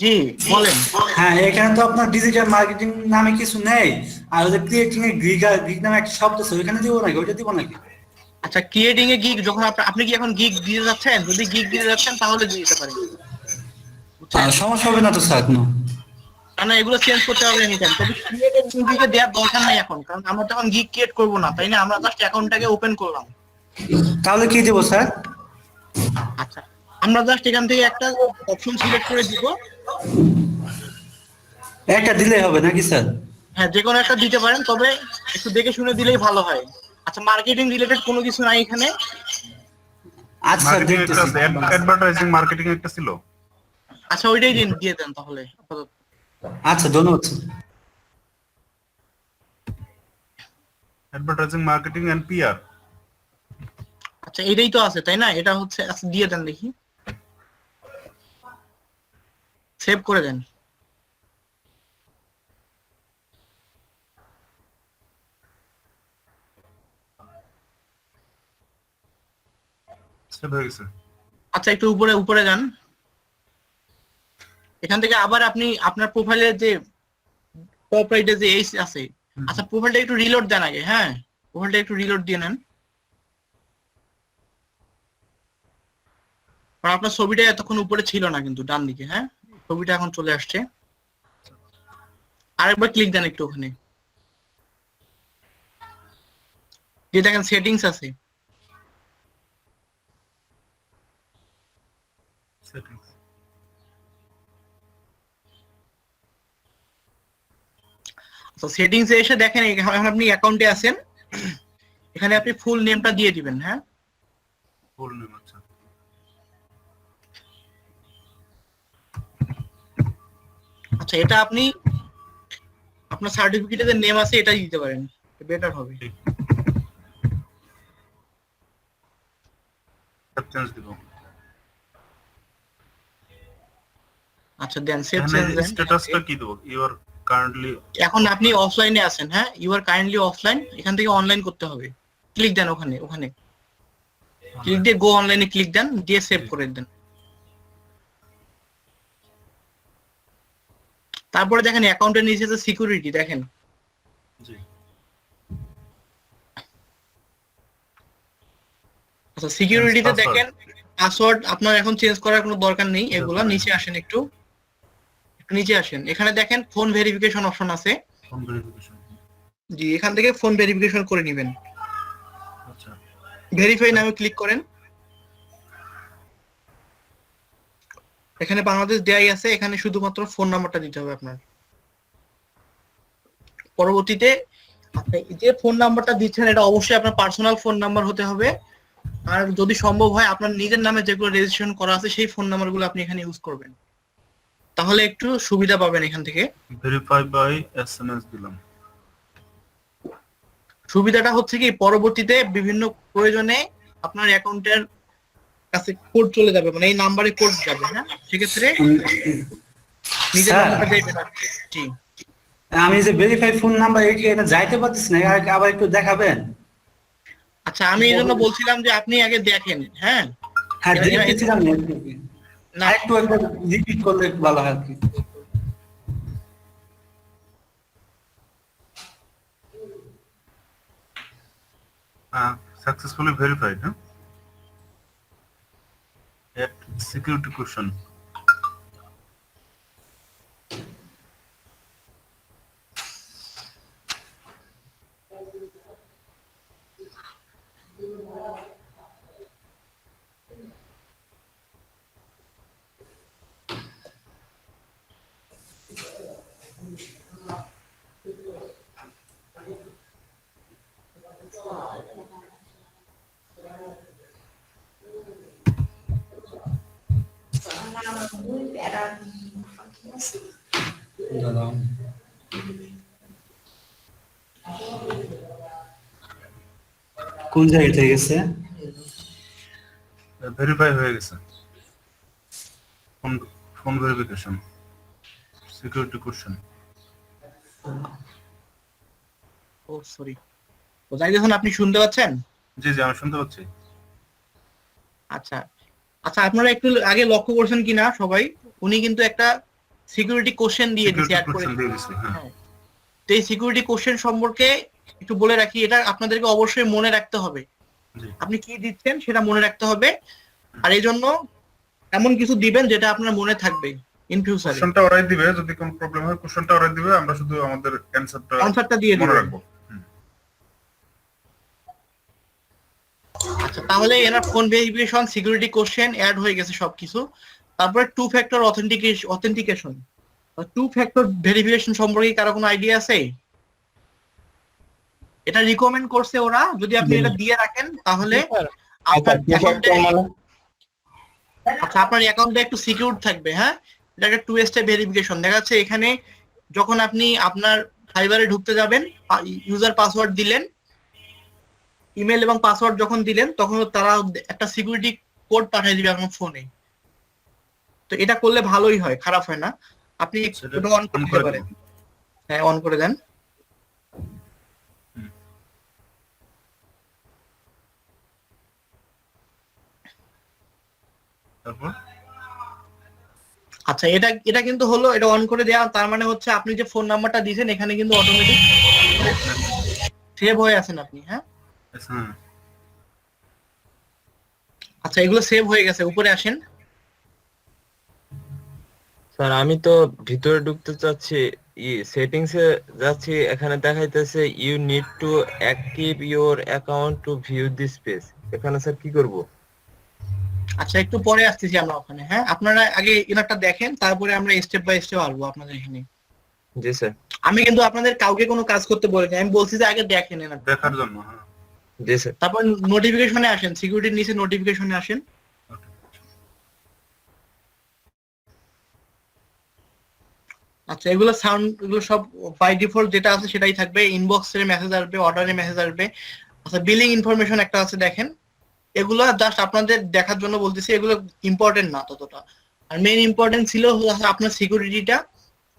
জি বলেন। হ্যাঁ, এখানে তো আপনার ডিজিটাল মার্কেটিং নামে কিছু নেই, আর ওই যে ক্রিয়েটিং এর গিগ নামে একটা শব্দ আছে, ওইখানে দিব নাকি, ওইটা দিব নাকি? আচ্ছা, ক্রিয়েটিং এ গিগ যখন আপনি কি এখন গিগ দিতে যাচ্ছেন? যদি গিগ দিতে যাচ্ছেন তাহলে দিয়ে দিতে পারেন। সমস্যা হবে না তো স্যার? কোনো না, এগুলো চেঞ্জ করতে হবে এনিটাইম। তবে ক্রিয়েটিং গিগে দেওয়ার দরকার নাই এখন, কারণ আমরা তো এখন গিগ ক্রিয়েট করব না, তাই না? আমরা জাস্ট অ্যাকাউন্টটাকে ওপেন করলাম। তাহলে কি দেবো স্যার? আচ্ছা, আমরা জাস্ট এখান থেকে একটা অপশন সিলেক্ট করে দিব। একটা দিলেই হবে নাকি স্যার? হ্যাঁ, যে কোনো একটা দিতে পারেন, তবে একটু দেখে শুনে দিলেই ভালো হয়। আচ্ছা, মার্কেটিং রিলেটেড কোনো কিছু নাই এখানে। আচ্ছা মার্কেটিং একটা দেখতেছি। আছে, অ্যাডভার্টাইজিং মার্কেটিং একটা ছিল। আচ্ছা, ওইটাই দিয়ে দেন তাহলে আপাতত। আচ্ছা ধন্যবাদ sir. Advertising marketing and PR. আচ্ছা, এটাই তো আছে তাই না? এটা হচ্ছে, আচ্ছা দিয়ে দেন দেখি, সেভ করে দেন। সেভ হয়ে গেছে। আচ্ছা, একটু উপরে উপরে যান। এখান থেকে আবার আপনি আপনার প্রোফাইলে যে টপ রাইটে যে এইচ আছে, আচ্ছা প্রোফাইলটা একটু রিলোড দেন আগে। হ্যাঁ, প্রোফাইলটা একটু রিলোড দিয়ে নেন, কারণ আপনার ছবিটা এতক্ষণ উপরে ছিল না কিন্তু ডান দিকে। হ্যাঁ, ছবিটা এখন চলে আসছে। আরেকবার ক্লিক দেন একটু ওখানে, যে দেখেন সেটিংস আছে। সেটিংস। তো সেটিংসে এসে দেখেন এখন আপনি অ্যাকাউন্টে আছেন, এখানে আপনি ফুল নেমটা দিয়ে দিবেন। হ্যাঁ, ফুল নেম। আচ্ছা, আচ্ছা, এটা আপনি আপনার সার্টিফিকেটে যে নেম আছে এটা দিতে পারেন, বেটার হবে। চেঞ্জ দিব। আচ্ছা দেন, সেভ এখানে চেঞ্জ দেন। স্ট্যাটাসটা কি দেব? You R currently. এখন আপনি অফলাইনে আছেন। হ্যাঁ, ইউ আর কাইন্ডলি অফলাইন, এখান থেকে অনলাইন করতে হবে। ক্লিক দেন ওখানে, ক্লিক দিয়ে গো অনলাইনে ক্লিক দেন, দিয়ে সেভ করে দেন। তারপরে দেখেন অ্যাকাউন্টের নিচে যে সিকিউরিটি দেখেন, জি। আচ্ছা সিকিউরিটিতে Password. দেখেন পাসওয়ার্ড আপনার এখন চেঞ্জ করার কোনো দরকার নেই। এগুলা নিচে আসেন, একটু নিচে আসেন, এখানে দেখেন ফোন ভেরিফিকেশন অপশন আছে। Phone verification. জি, এখান থেকে ফোন ভেরিফিকেশন করে নেবেন। আচ্ছা, ভেরিফাই নামে ক্লিক করেন। এখানে বাংলাদেশ দেয়াই আছে, এখানে শুধুমাত্র ফোন নাম্বারটা দিতে হবে আপনার। পরবর্তীতে আপনি যে ফোন নাম্বারটা দিচ্ছেন এটা অবশ্যই আপনার পার্সোনাল ফোন নাম্বার হতে হবে, আর যদি সম্ভব হয় আপনার নিজের নামে যেগুলো রেজিস্ট্রেশন করা আছে সেই ফোন নাম্বারগুলো আপনি এখানে ইউজ করবেন, তাহলে একটু সুবিধা পাবেন এখান থেকে। ভেরিফাই বাই এসএমএস দিলাম। সুবিধাটা হচ্ছে কি পরবর্তীতে বিভিন্ন প্রয়োজনে আপনার অ্যাকাউন্টের কাছে কোড চলে যাবে, মানে এই নাম্বারে কোড যাবে, হ্যাঁ সেক্ষেত্রে নিজের স্যার, নাম্বারটা দেবেন আর কি। জি আমি যে ভেরিফাই ফোন নাম্বার এটা যাইতে পারতেছি না, আবার একটু দেখাবেন? আচ্ছা, আমি এই জন্য বলছিলাম যে আপনি আগে দেখেন। হ্যাঁ হ্যাঁ দেখতেছিলাম, না একটু একবার রিপিট করলে একটু ভালো হয় আর কি। সাকসেসফুলি ভেরিফাইড, হ্যাঁ? Add security question. কোন জায়গা থেকে গেছে? ভেরিফাই হয়ে গেছে। Phone verification, security question. ও সরি, তো যাই দেখুন আপনি শুনতে পাচ্ছেন? জি জি, আমি শুনতে পাচ্ছি। আচ্ছা আচ্ছা, আপনারা একটু আগে লক্ষ্য করছেন কিনা সবাই, উনি কিন্তু একটা সিকিউরিটি কোশ্চেন দিয়ে দিয়েছে, সিকিউরিটি অ্যাড করে কোশ্চেন দিয়ে দিছি, হ্যাঁ। হ্যাঁ। তো এই সিকিউরিটি কোশ্চেন সম্পর্কে একটু বলে রাখি, এটা আপনাদেরকে অবশ্যই মনে রাখতে হবে, জি। আপনি কি দিচ্ছেন সেটা মনে রাখতে হবে, আর এই জন্য এমন কিছু দিবেন যেটা আপনার মনে থাকবে ইন ফিউচারে। কোশ্চেনটা ওরাই দিবে, যদি কোনো প্রবলেম হয় কোশ্চেনটা ওরাই দিবে, আমরা শুধু আমাদের অ্যানসারটা দিয়ে মনে দিবেন। রাখবো। আচ্ছা, তাহলে এনার phone verification, security question add হয়ে গেছে সবকিছু। তারপরে two factor authentication. Two factor verification সম্পর্কে কারো কোনো আইডিয়া আছে? এটা রিকমেন্ড করছে ওরা, যদি আপনি এটা দিয়ে রাখেন তাহলে আপনার অ্যাকাউন্টে, আচ্ছা আপনার অ্যাকাউন্টে একটু সিকিউর থাকবে। হ্যাঁ, এটা একটা টু স্টেপ ভেরিফিকেশন। দেখা যাচ্ছে এখানে যখন আপনি আপনার ফাইবারে ঢুকতে যাবেন, ইউজার পাসওয়ার্ড দিলেন, ইমেল এবং পাসওয়ার্ড যখন দিলেন তখন তারা একটা সিকিউরিটি কোড পাঠিয়ে দিবে আপনার ফোনে। তো এটা করলে ভালোই হয়, খারাপ হয় না। আপনি এটা অন করতে পারেন। হ্যাঁ, অন করে দেন। তারপর আচ্ছা, এটা এটা কিন্তু হলো, এটা অন করে দেওয়া, তার মানে হচ্ছে আপনি যে ফোন নাম্বারটা দিয়েছেন এখানে কিন্তু অটোমেটিক সেভ হয়ে আছেন আপনি। হ্যাঁ, হ্যাঁ, আচ্ছা এগুলো সেভ হয়ে গেছে, উপরে আসেন। স্যার আমি তো ভিতরে ঢুকতে চাচ্ছি, সেটিংস এ যাচ্ছি, এখানে দেখাইতেছে you need to active your account to view this page. এখানে স্যার কি করব? আচ্ছা একটু পরে আসতেছি আমরা ওখানে। হ্যাঁ, আপনারা আগে এনারটা দেখেন, তারপরে আমরা স্টেপ বাই স্টেপ আসবো আপনাদের এখানে। জি স্যার। আমি কিন্তু আপনাদের কাউকে কোনো কাজ করতে বলিনি, আমি বলছি যে আগে দেখেন এনারটা। দেখার জন্য। হ্যাঁ, জি স্যার। তারপর নোটিফিকেশনে আসেন, সিকিউরিটির নিচে নোটিফিকেশনে আসেন। আচ্ছা, এগুলো সাউন্ড, এগুলো সব বাই ডিফল্ট যেটা আছে সেটাই থাকবে। ইনবক্সের মেসেজ আসবে, অর্ডারে মেসেজ আসবে। আচ্ছা, বিলিং ইনফরমেশন একটা আছে, দেখেন। এগুলো জাস্ট আপনাদের দেখার জন্য বলতেছি, এগুলো ইম্পর্টেন্ট না ততটা। আর মেইন ইম্পর্টেন্ট ছিল আপনার সিকিউরিটিটা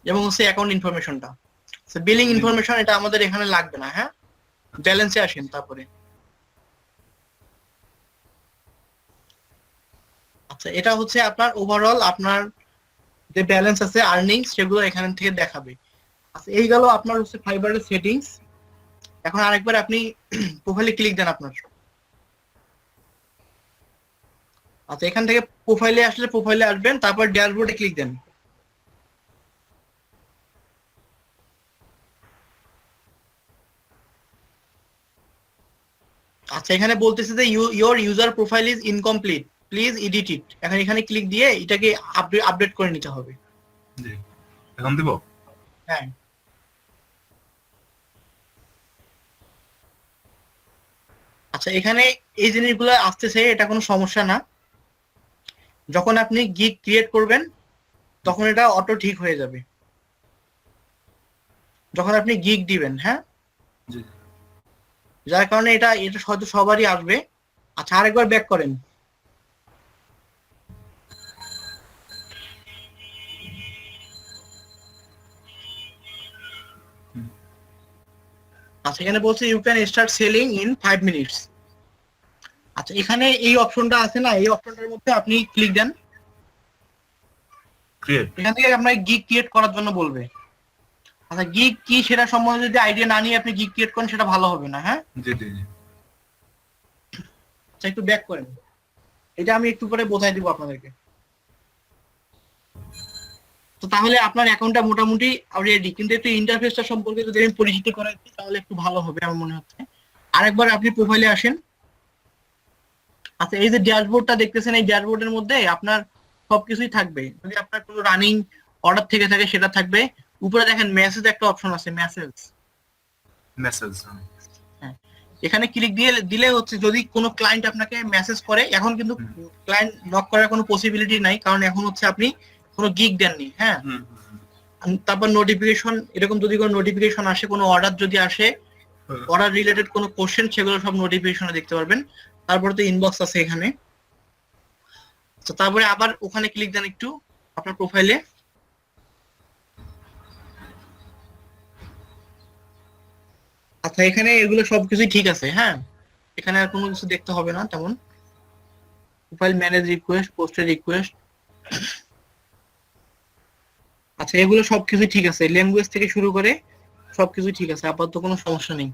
এবং হচ্ছে অ্যাকাউন্ট ইনফরমেশনটা। বিলিং ইনফরমেশন এটা আমাদের এখানে লাগবে না। হ্যাঁ, ব্যালেন্সে আসেন তারপরে। আচ্ছা, এটা হচ্ছে আপনার ওভারঅল আপনার যে ব্যালেন্স আছে, আর্নিংস, সেগুলো এখান থেকে দেখাবে। আচ্ছা, এই গেল আপনার হচ্ছে ফাইবারের সেটিংস। এখন আরেকবার আপনি প্রোফাইলে ক্লিক দেন আপনার। আচ্ছা, এখান থেকে প্রোফাইলে আসলে প্রোফাইলে আসবেন, তারপর ড্যাশবোর্ডে ক্লিক দেন। আচ্ছা, এখানে বলতেছে যে your user profile is incomplete. Please edit it, এখানে ক্লিক দিয়ে এটাকে আপডেট করে নিতে হবে। জি, এখন দিব। হ্যাঁ, আচ্ছা এখানে এই জিনিসগুলো আসতেছে, এটা কোনো সমস্যা না। যখন আপনি গিগ ক্রিয়েট করবেন তখন এটা অটো ঠিক হয়ে যাবে, যখন আপনি গিগ দিবেন। হ্যাঁ, জি, যার কারণে এটা হয়তো সবারই আসবে। আচ্ছা আরেকবার ব্যাক করেন। আচ্ছা এখানে বলছে you can start selling in 5 minutes. আচ্ছা এখানে এই অপশনটা আছে না, এই অপশনটার মধ্যে আপনি ক্লিক দেন। ক্রিয়েট। এখান থেকে আপনার গিগ ক্রিয়েট করার জন্য বলবে। আচ্ছা গিগ কি সেটা সম্বন্ধে যদি আইডিয়া না নিয়ে আপনি গিগ ক্রিয়েট করেন সেটা ভালো হবে না। হ্যাঁ, জি জি জি। আচ্ছা একটু ব্যাক করেন, এটা আমি একটু পরে বোঝাই দিব আপনাদেরকে। তো তাহলে আপনার অ্যাকাউন্টটা মোটামুটি রেডি, কিন্তু একটু ইন্টারফেসটা সম্পর্কে যদি আমি পরিচিত করাই দিই তাহলে একটু ভালো হবে আমার মনে হচ্ছে। আরেকবার আপনি প্রোফাইলে আসেন। আচ্ছা এই যে ড্যাশবোর্ডটা দেখতেছেন, এই ড্যাশবোর্ডের মধ্যে আপনার সবকিছুই থাকবে। যদি আপনার কোনো রানিং অর্ডার থেকে থাকে সেটা থাকবে। উপরে দেখেন মেসেজ একটা অপশন আছে, মেসেজ। মেসেজ। এখানে ক্লিক দিলে হচ্ছে যদি কোনো ক্লায়েন্ট আপনাকে মেসেজ করে, এখন কিন্তু ক্লায়েন্ট নক করার কোনো পসিবিলিটি নাই, কারণ এখন হচ্ছে আপনি কোনো গিগ দেননি। হ্যাঁ, তারপর নোটিফিকেশন, এরকম যদি কোনো নোটিফিকেশন আসে, কোনো অর্ডার যদি আসে, অর্ডার রিলেটেড কোনো কোশ্চেন, সেগুলো সব নোটিফিকেশনে দেখতে পারবেন। তারপরে তো ইনবক্স আছে এখানে। তো তারপরে আবার ওখানে ক্লিক দেন একটু আপনার প্রোফাইলে। আচ্ছা এখানে এগুলো সবকিছুই ঠিক আছে। হ্যাঁ, এখানে আর কোনো কিছু দেখতে হবে না তেমন। প্রোফাইল ম্যানেজ রিকোয়েস্ট, পোস্টের রিকোয়েস্ট, আচ্ছা এগুলো সবকিছু ঠিক আছে। ল্যাঙ্গুয়েজ থেকে শুরু করে সবকিছু ঠিক আছে, আপাতত কোনো সমস্যা নেই।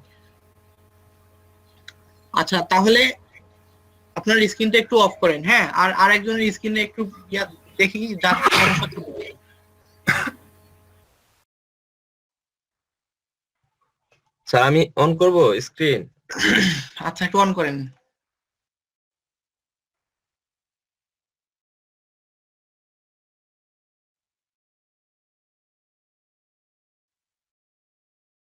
আচ্ছা তাহলে আপনার স্ক্রিনটা একটু অফ করেন। হ্যাঁ, আর আরেকজনের স্ক্রিনে একটু দেখি যার সমস্যা। স্যার আমি অন করব স্ক্রিন। আচ্ছা একটু অন করেন।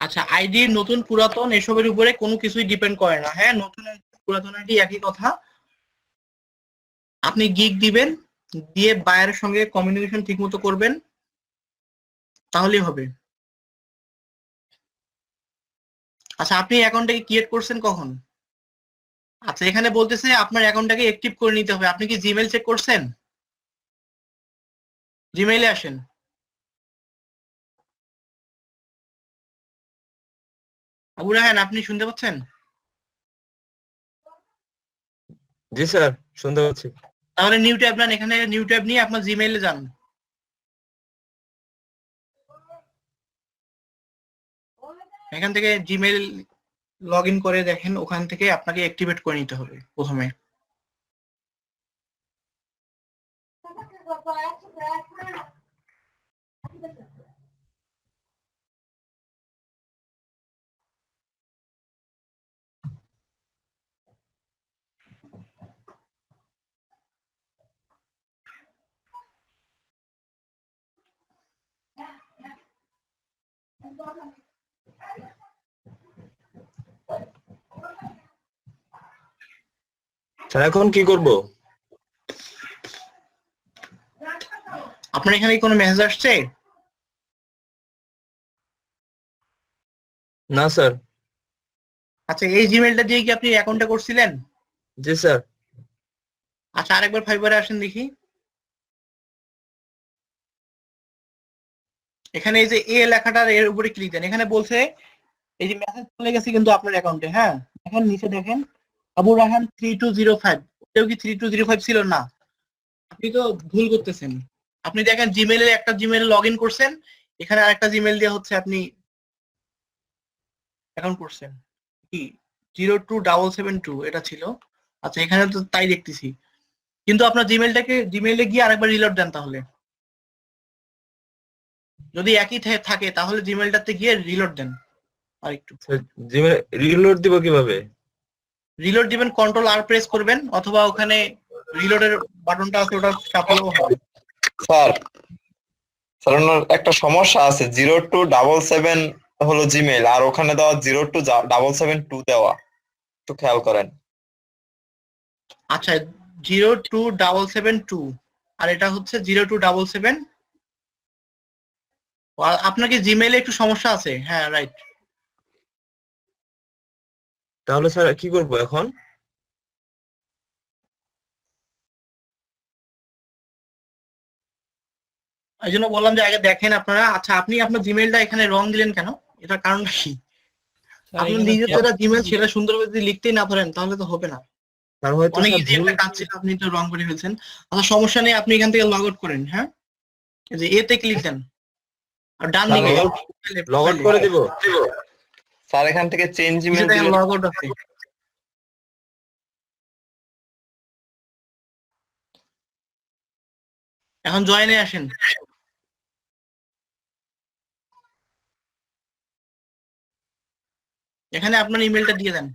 আচ্ছা আইডি নতুন পুরাতন এসবের উপরে কোনো কিছুই ডিপেন্ড করে না। হ্যাঁ, নতুন পুরাতন আইডি একই কথা। আপনি গিগ দিবেন, দিয়ে বায়ারের সঙ্গে কমিউনিকেশন ঠিকমতো করবেন, তাহলেই হবে। আচ্ছা আপনি অ্যাকাউন্টটাকে ক্রিয়েট করছেন কখন? আচ্ছা এখানে বলতেছে আপনার অ্যাকাউন্টটাকে অ্যাক্টিভ করে নিতে হবে। আপনি কি জিমেইল চেক করছেন? জিমেইলে আসেন। আবু রাহান আপনি শুনতে পাচ্ছেন? জি স্যার শুনতে পাচ্ছি। তাহলে নিউ ট্যাব নেন, এখানে নিউ ট্যাব নিয়ে আপনার জিমেইলে যান। এখান থেকে জিমেইল লগ ইন করে দেখেন, ওখান থেকে আপনাকে অ্যাক্টিভেট করে নিতে হবে প্রথমে। স্যার এখন কি করব? আপনার এখানে কোনো মেসেজ আসছে? না স্যার। আচ্ছা এই জিমেইলটা দিয়ে কি আপনি অ্যাকাউন্টটা করছিলেন? জি স্যার। আচ্ছা আরেকবার ফাইবারে আসেন দেখি। এখানে এই যে এ লেখাটার এর উপরে ক্লিক দেন। এখানে বলছে এই যে মেসেজ চলে গেছে কিন্তু আপনার অ্যাকাউন্টে। হ্যাঁ, এখন নিচে দেখেন আবু রাহান 3205, ওটাও কি 3205 ছিল না? আপনি তো ভুল করতেছেন। আপনি দেখেন জিমেইলে একটা জিমেইলে লগ ইন করছেন, এখানে আরেকটা জিমেইল দিয়ে হচ্ছে আপনি অ্যাকাউন্ট করছেন। কি 02772 এটা ছিল। আচ্ছা এখানে তো তাই দেখতেছি, কিন্তু আপনার জিমেইলে গিয়ে আরেকবার রিলোড দেন। তাহলে যদি একই থাকে তাহলে জিমেইলটাতে গিয়ে রিলোড দেন আরেকটু। জিমেইল রিলোড দিব কিভাবে? রিলোড দিবেন, কন্ট্রোল আর প্রেস করবেন, অথবা ওখানে রিলোডের বাটনটা আছে ওটা চাপলেও হবে। স্যার স্যার ওনার একটা সমস্যা আছে, 0277 হলো জিমেইল আর ওখানে দেওয়া 02772 দেওয়া, একটু খেয়াল করেন। আচ্ছা 02772 আর এটা হচ্ছে 0277। আপনার কি জিমেইলে একটু সমস্যা আছে? হ্যাঁ রাইট। তাহলে স্যার কি করব এখন? এই জন্য বললাম যে আগে দেখেন আপনারা। আচ্ছা আপনি আপনার জিমেইলটা এখানে রং দিলেন কেন? এটার কারণটা কি? আপনি নিজের যেটা জিমেইল সেটা সুন্দরভাবে যদি লিখতেই না পারেন তাহলে তো হবে না। স্যার হয়তো অনেক স্যার ইজি একটা কাজ ছিল, আপনি তো রং করে ফেলছেন। আচ্ছা সমস্যা নেই, আপনি এখান থেকে লগ আউট করেন। হ্যাঁ এই যে এতে ক্লিক দেন আর ডান দিকে লগ আউট করে দিব। স্যার এখান থেকে চেঞ্জ ইমেল লগ আউট আছে। এখন জয়েনে আসেন। এখানে আপনার ইমেলটা দিয়ে দেন।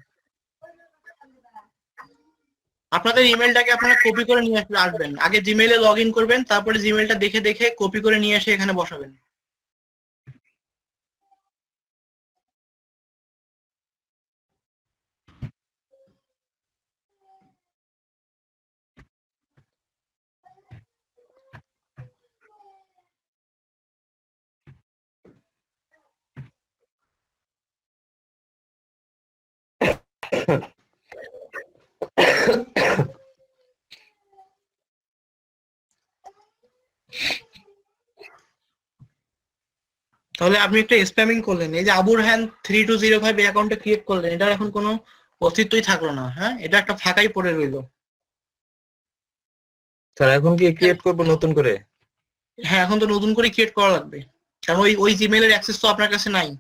আপনাদের ইমেলটাকে আপনারা কপি করে নিয়ে আসবেন। আগে জিমেইলে লগ ইন করবেন, তারপরে জিমেইলটা দেখে দেখে কপি করে নিয়ে এসে এখানে বসাবেন। তাহলে আপনি একটা স্প্যামিং করলেন, এই যে আবুর হ্যান 3205 এই অ্যাকাউন্টে ক্রিয়েট করলেন, এটার এখন কোনো অস্তিত্বই থাকলো না। হ্যাঁ এটা একটা ফাঁকাই পড়ে রইলো। স্যার এখন কি ক্রিয়েট করব নতুন করে? হ্যাঁ এখন তো নতুন করে ক্রিয়েট করা লাগবে, কারণ ওই জিমেইলের অ্যাক্সেস তো আপনার কাছে নাই।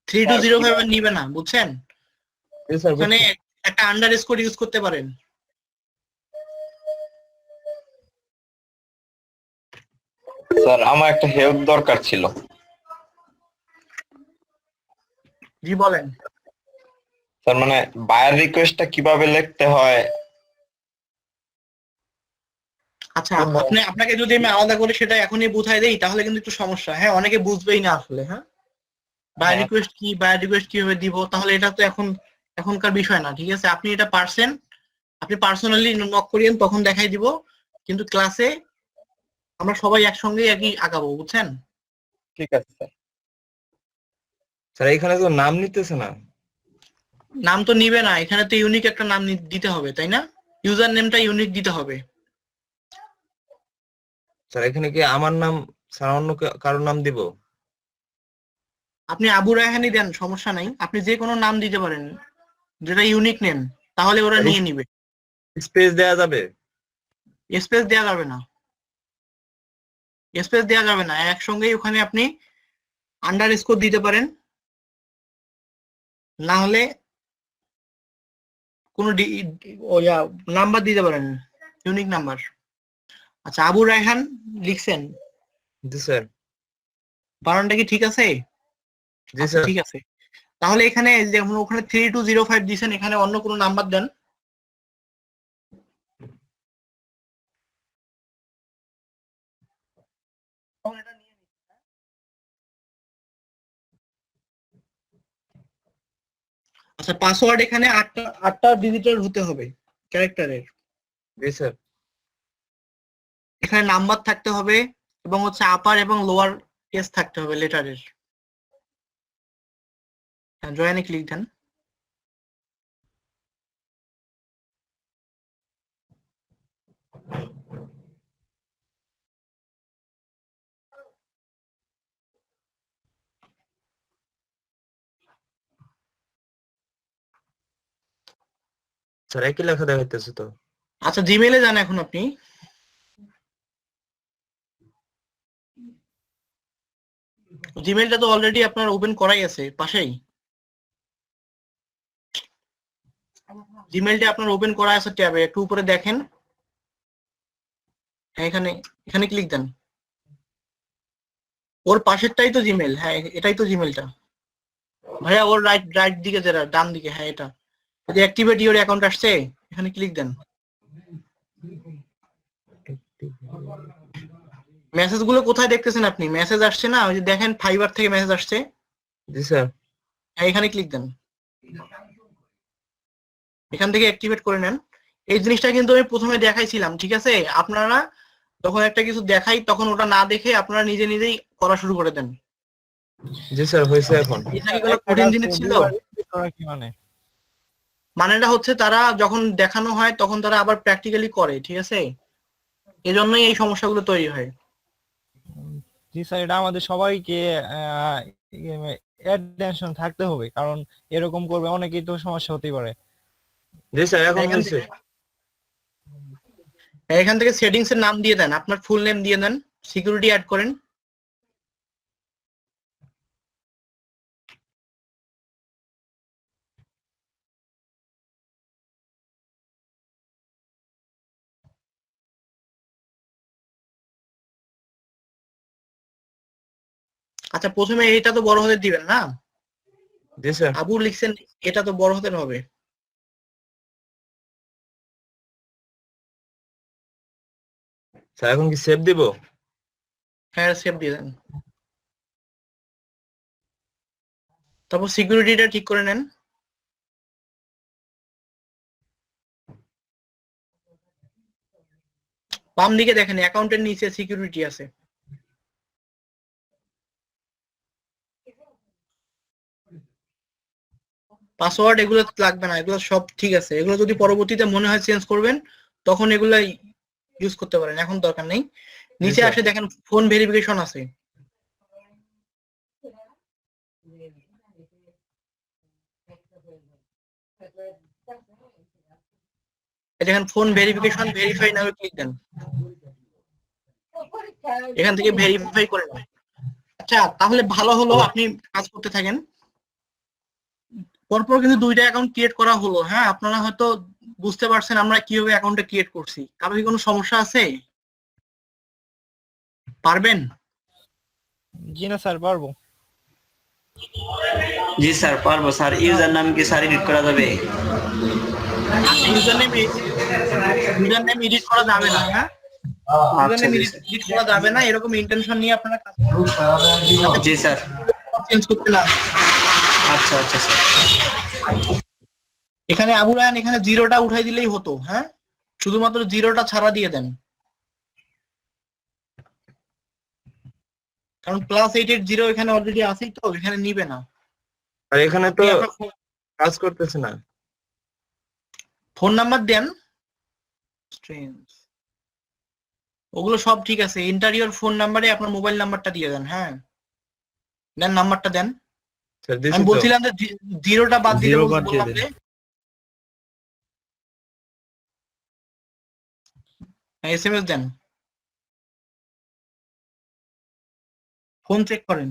থ্রি টু জিরো ফাইভ নিবে না, বুঝছেন? ওখানে একটা আন্ডারস্কোর ইউজ করতে পারেন। স্যার আমার একটা হেল্প দরকার ছিল। জি বলেন। স্যার মানে বায়ার রিকোয়েস্টটা কিভাবে লিখতে হয়? আচ্ছা আপনাকে যদি আমি আলাদা করে সেটা এখনই বুঝাই দেই তাহলে কিন্তু একটু সমস্যা। হ্যাঁ অনেকে বুঝবেই না আসলে। হ্যাঁ বায়ার রিকোয়েস্ট কি, বায়ার রিকোয়েস্ট কিভাবে দিব, তাহলে এটা তো এখনকার বিষয় না। ঠিক আছে আপনি এটা পারছেন, আপনি পার্সোনালি নক করিয়েন, তখন দেখাই দিব। কিন্তু ক্লাসে আমরা সবাই একসঙ্গে একই আগাবো, বুঝছেন? ঠিক আছে স্যার। স্যার এখানে তো নাম নিতেছে না। নাম তো নিবে না, এখানে তো ইউনিক একটা নাম দিতে হবে, তাই না? ইউজার নেমটা ইউনিক দিতে হবে। স্যার এখানে কি আমার নাম স্যার অন্য কারোর নাম দিব? আপনি আবু রায়হানি দেন, সমস্যা নাই। আপনি যে কোনো নাম দিতে পারেন যেটা ইউনিক নেম, তাহলে ওরা নিয়ে নিবে। স্পেস দেয়া যাবে? স্পেস দেয়া যাবে না, স্পেস দেয়া যাবে না। একসঙ্গেই ওখানে আপনি আন্ডারস্কোর দিতে পারেন, না হলে কোনো নাম্বার দিতে পারেন, ইউনিক নাম্বার। আচ্ছা আবু রায়হান লিখছেন? জি স্যার। বানানটা কি ঠিক আছে? জি স্যার। ঠিক আছে, তাহলে এখানে যেমন ওখানে 3205 দিয়েছেন, এখানে অন্য কোনো নাম্বার দেন। আচ্ছা পাসওয়ার্ড এখানে 8টা ডিজিটের হতে হবে, ক্যারেক্টারের। জি স্যার। এখানে নাম্বার থাকতে হবে এবং হচ্ছে আপার এবং লোয়ার কেস থাকতে হবে লেটারের। হ্যাঁ জয়েনে ক্লিক দেন। স্যার একই লেখা দেখাইতেছে তো। আচ্ছা জিমেইলে যান এখন আপনি। জিমেইলটা তো অলরেডি আপনার ওপেন করাই আছে পাশেই। জিমেইলটা আপনার ওপেন করা আছে ট্যাবে, একটু উপরে দেখেন। হ্যাঁ এখানে ক্লিক দেন। ওর পাশেরটাই তো জিমেইল। হ্যাঁ এটাই তো জিমেইলটা। ভাইয়া ওর রাইট রাইট দিকে যেটা ডান দিকে, হ্যাঁ এটা যদি অ্যাক্টিভেট ইওর অ্যাকাউন্ট আসছে এখানে ক্লিক দেন। মেসেজ গুলো কোথায় দেখতেছেন আপনি? মেসেজ আসছে না, ওই যে দেখেন ফাইবার থেকে মেসেজ আসছে, জি স্যার। হ্যাঁ এখানে ক্লিক দেন, এখান থেকে অ্যাক্টিভেট করে নেন। এই জিনিসটা কিন্তু আমি প্রথমে দেখাইছিলাম, ঠিক আছে? আপনারা যখন একটা কিছু দেখাই তখন ওটা না দেখে আপনারা নিজে নিজেই করা শুরু করে দেন। জি স্যার, হয়েছে এখন। এটা কি কোনো কঠিন জিনিস ছিল? কি মানে? মানেটা হচ্ছে তারা যখন দেখানো হয় তখন তারা আবার প্র্যাকটিক্যালি করে, ঠিক আছে? এজন্যই এই সমস্যাগুলো তৈরি হয়। জি স্যার, এটা আমাদের সবাইকে অ্যাটেনশন থাকতে হবে, কারণ এরকম করবে অনেকেই তো সমস্যা হতেই পারে। জি স্যার, এখন হয়েছে। এখান থেকে সেটিংস এর নাম দিয়ে দেন, আপনার ফুল নেম দিয়ে দেন, সিকিউরিটি অ্যাড করেন। আচ্ছা প্রথমে এটা তো বড় হাতের দিবেন না? জি স্যার। আবু লিখছেন, এটা তো বড় হাতের হবে। স্যার এখন কি সেভ দিব? হ্যাঁ সেভ দিয়ে দেন। তারপর সিকিউরিটিটা ঠিক করে নেন। বাম দিকে দেখেন অ্যাকাউন্টের নিচে সিকিউরিটি আছে। পাসওয়ার্ড এগুলো লাগবে না, এগুলো সব ঠিক আছে। এগুলো যদি পরবর্তীতে মনে হয় চেঞ্জ করবেন তখন এগুলো ইউজ করতে পারেন, এখন দরকার নেই। নিচে আসে দেখেন ফোন ভেরিফিকেশন আছে। দেখেন phone verification, verify now click দেন, এখান থেকে ভেরিফাই করে নেন। আচ্ছা তাহলে ভালো হলো, আপনি কাজ করতে থাকেন। পরপর কিন্তু দুইটা অ্যাকাউন্ট ক্রিয়েট করা হলো। হ্যাঁ আপনারা হয়তো বুঝতে পারছেন আমরা কিভাবে অ্যাকাউন্টটা ক্রিয়েট করছি। কারো কি কোনো সমস্যা আছে? পারবেন? জি না স্যার, পারবো। জি স্যার পারবো স্যার। ইউজার নাম কি স্যার এডিট করা যাবে? ইউজার নেম এডিট করা যাবে না। হ্যাঁ ইউজার আচ্ছা নেম জি স্যার। এডিট করা যাবে না, এরকম ইন্টেনশন নিয়ে আপনারা কাজ করুন। জি স্যার। চেঞ্জ করতে না। আচ্ছা আচ্ছা স্যার। এখানে আবু রায়ান এখানে জিরোটা উঠাই দিলেই হতো। হ্যাঁ শুধুমাত্র জিরোটা ছাড়া দিয়ে দেন, কারণ +880 এখানে অলরেডি আছেই তো, এখানে নিবে না। আর এখানে তো কাজ করতেছে না। ফোন নাম্বার দেন, ওগুলো সব ঠিক আছে। ইন্টারিয়র ফোন নাম্বারে আপনার মোবাইল নাম্বারটা দিয়ে দেন। হ্যাঁ দেন, নাম্বারটা দেন। স্যার দিছি আমি তো। বলছিলাম যে জিরোটা বাদ দিতে জিরো বাদ দিয়ে বললাম যে SMS দেন, ফোন চেক করেন।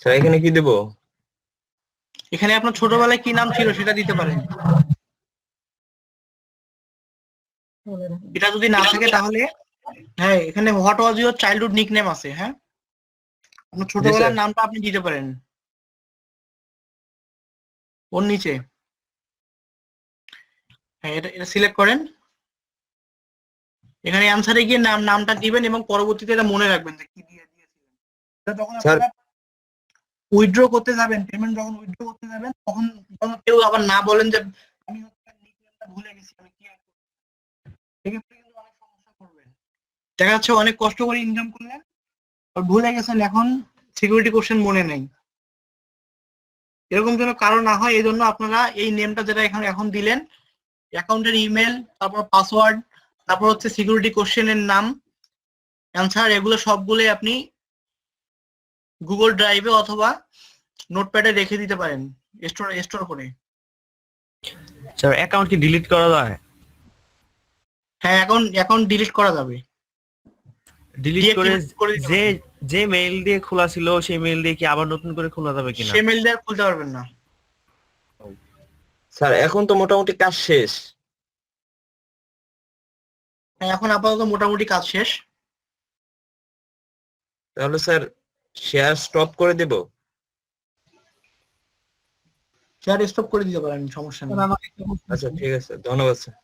স্যার এখানে কি দেব? এখানে আপনার ছোটবেলায় কি নাম ছিল সেটা দিতে পারেন। এটা যদি না থাকে তাহলে হ্যাঁ এখানে what was your childhood nickname আছে। হ্যাঁ আপনার ছোটবেলার নামটা আপনি দিতে পারেন ওর নিচে। হ্যাঁ এটা সিলেক্ট করেন, এখানে অ্যানসারে গিয়ে নামটা দিবেন এবং পরবর্তীতে এটা মনে রাখবেন যে কি দিয়ে দিয়েছিলেন। যখন আপনারা উইথড্র করতে যাবেন, পেমেন্ট যখন উইথড্র করতে যাবেন তখন কেউ আবার না বলেন যে আমি নিকনেমটা ভুলে গেছি, আমি কি সেক্ষেত্রে কিন্তু অনেক সমস্যা করবেন। দেখা যাচ্ছে অনেক কষ্ট করে ইনকাম করলেন আর ভুলে গেছেন, এখন সিকিউরিটি কোশ্চেন মনে নেই। এরকম যেন কারো না হয় এই জন্য আপনারা এই নেমটা যেটা এখানে এখন দিলেন, অ্যাকাউন্টের ইমেল, তারপর পাসওয়ার্ড, তারপর হচ্ছে সিকিউরিটি কোশ্চেনের নাম, অ্যান্সার, এগুলো সবগুলোই আপনি গুগল ড্রাইভে অথবা নোটপ্যাডে রেখে দিতে পারেন স্টোর করে। স্যার অ্যাকাউন্ট কি ডিলিট করা যায়? হ্যাঁ, এখন ডিলিট করা যাবে। ডিলিট করে Deactivate করে দিতে যে হবে। যে মেইল দিয়ে খোলা ছিল সেই মেইল দিয়ে কি আবার নতুন করে খোলা যাবে কিনা? সে মেল দিয়ে আর খুলতে পারবেন না। স্যার এখন তো মোটামুটি কাজ শেষ। হ্যাঁ, এখন আপাতত মোটামুটি কাজ শেষ। তাহলে স্যার শেয়ার স্টপ করে দেব? শেয়ার স্টপ করে দিতে পারেন, সমস্যা নেই। আচ্ছা ঠিক আছে, ধন্যবাদ স্যার।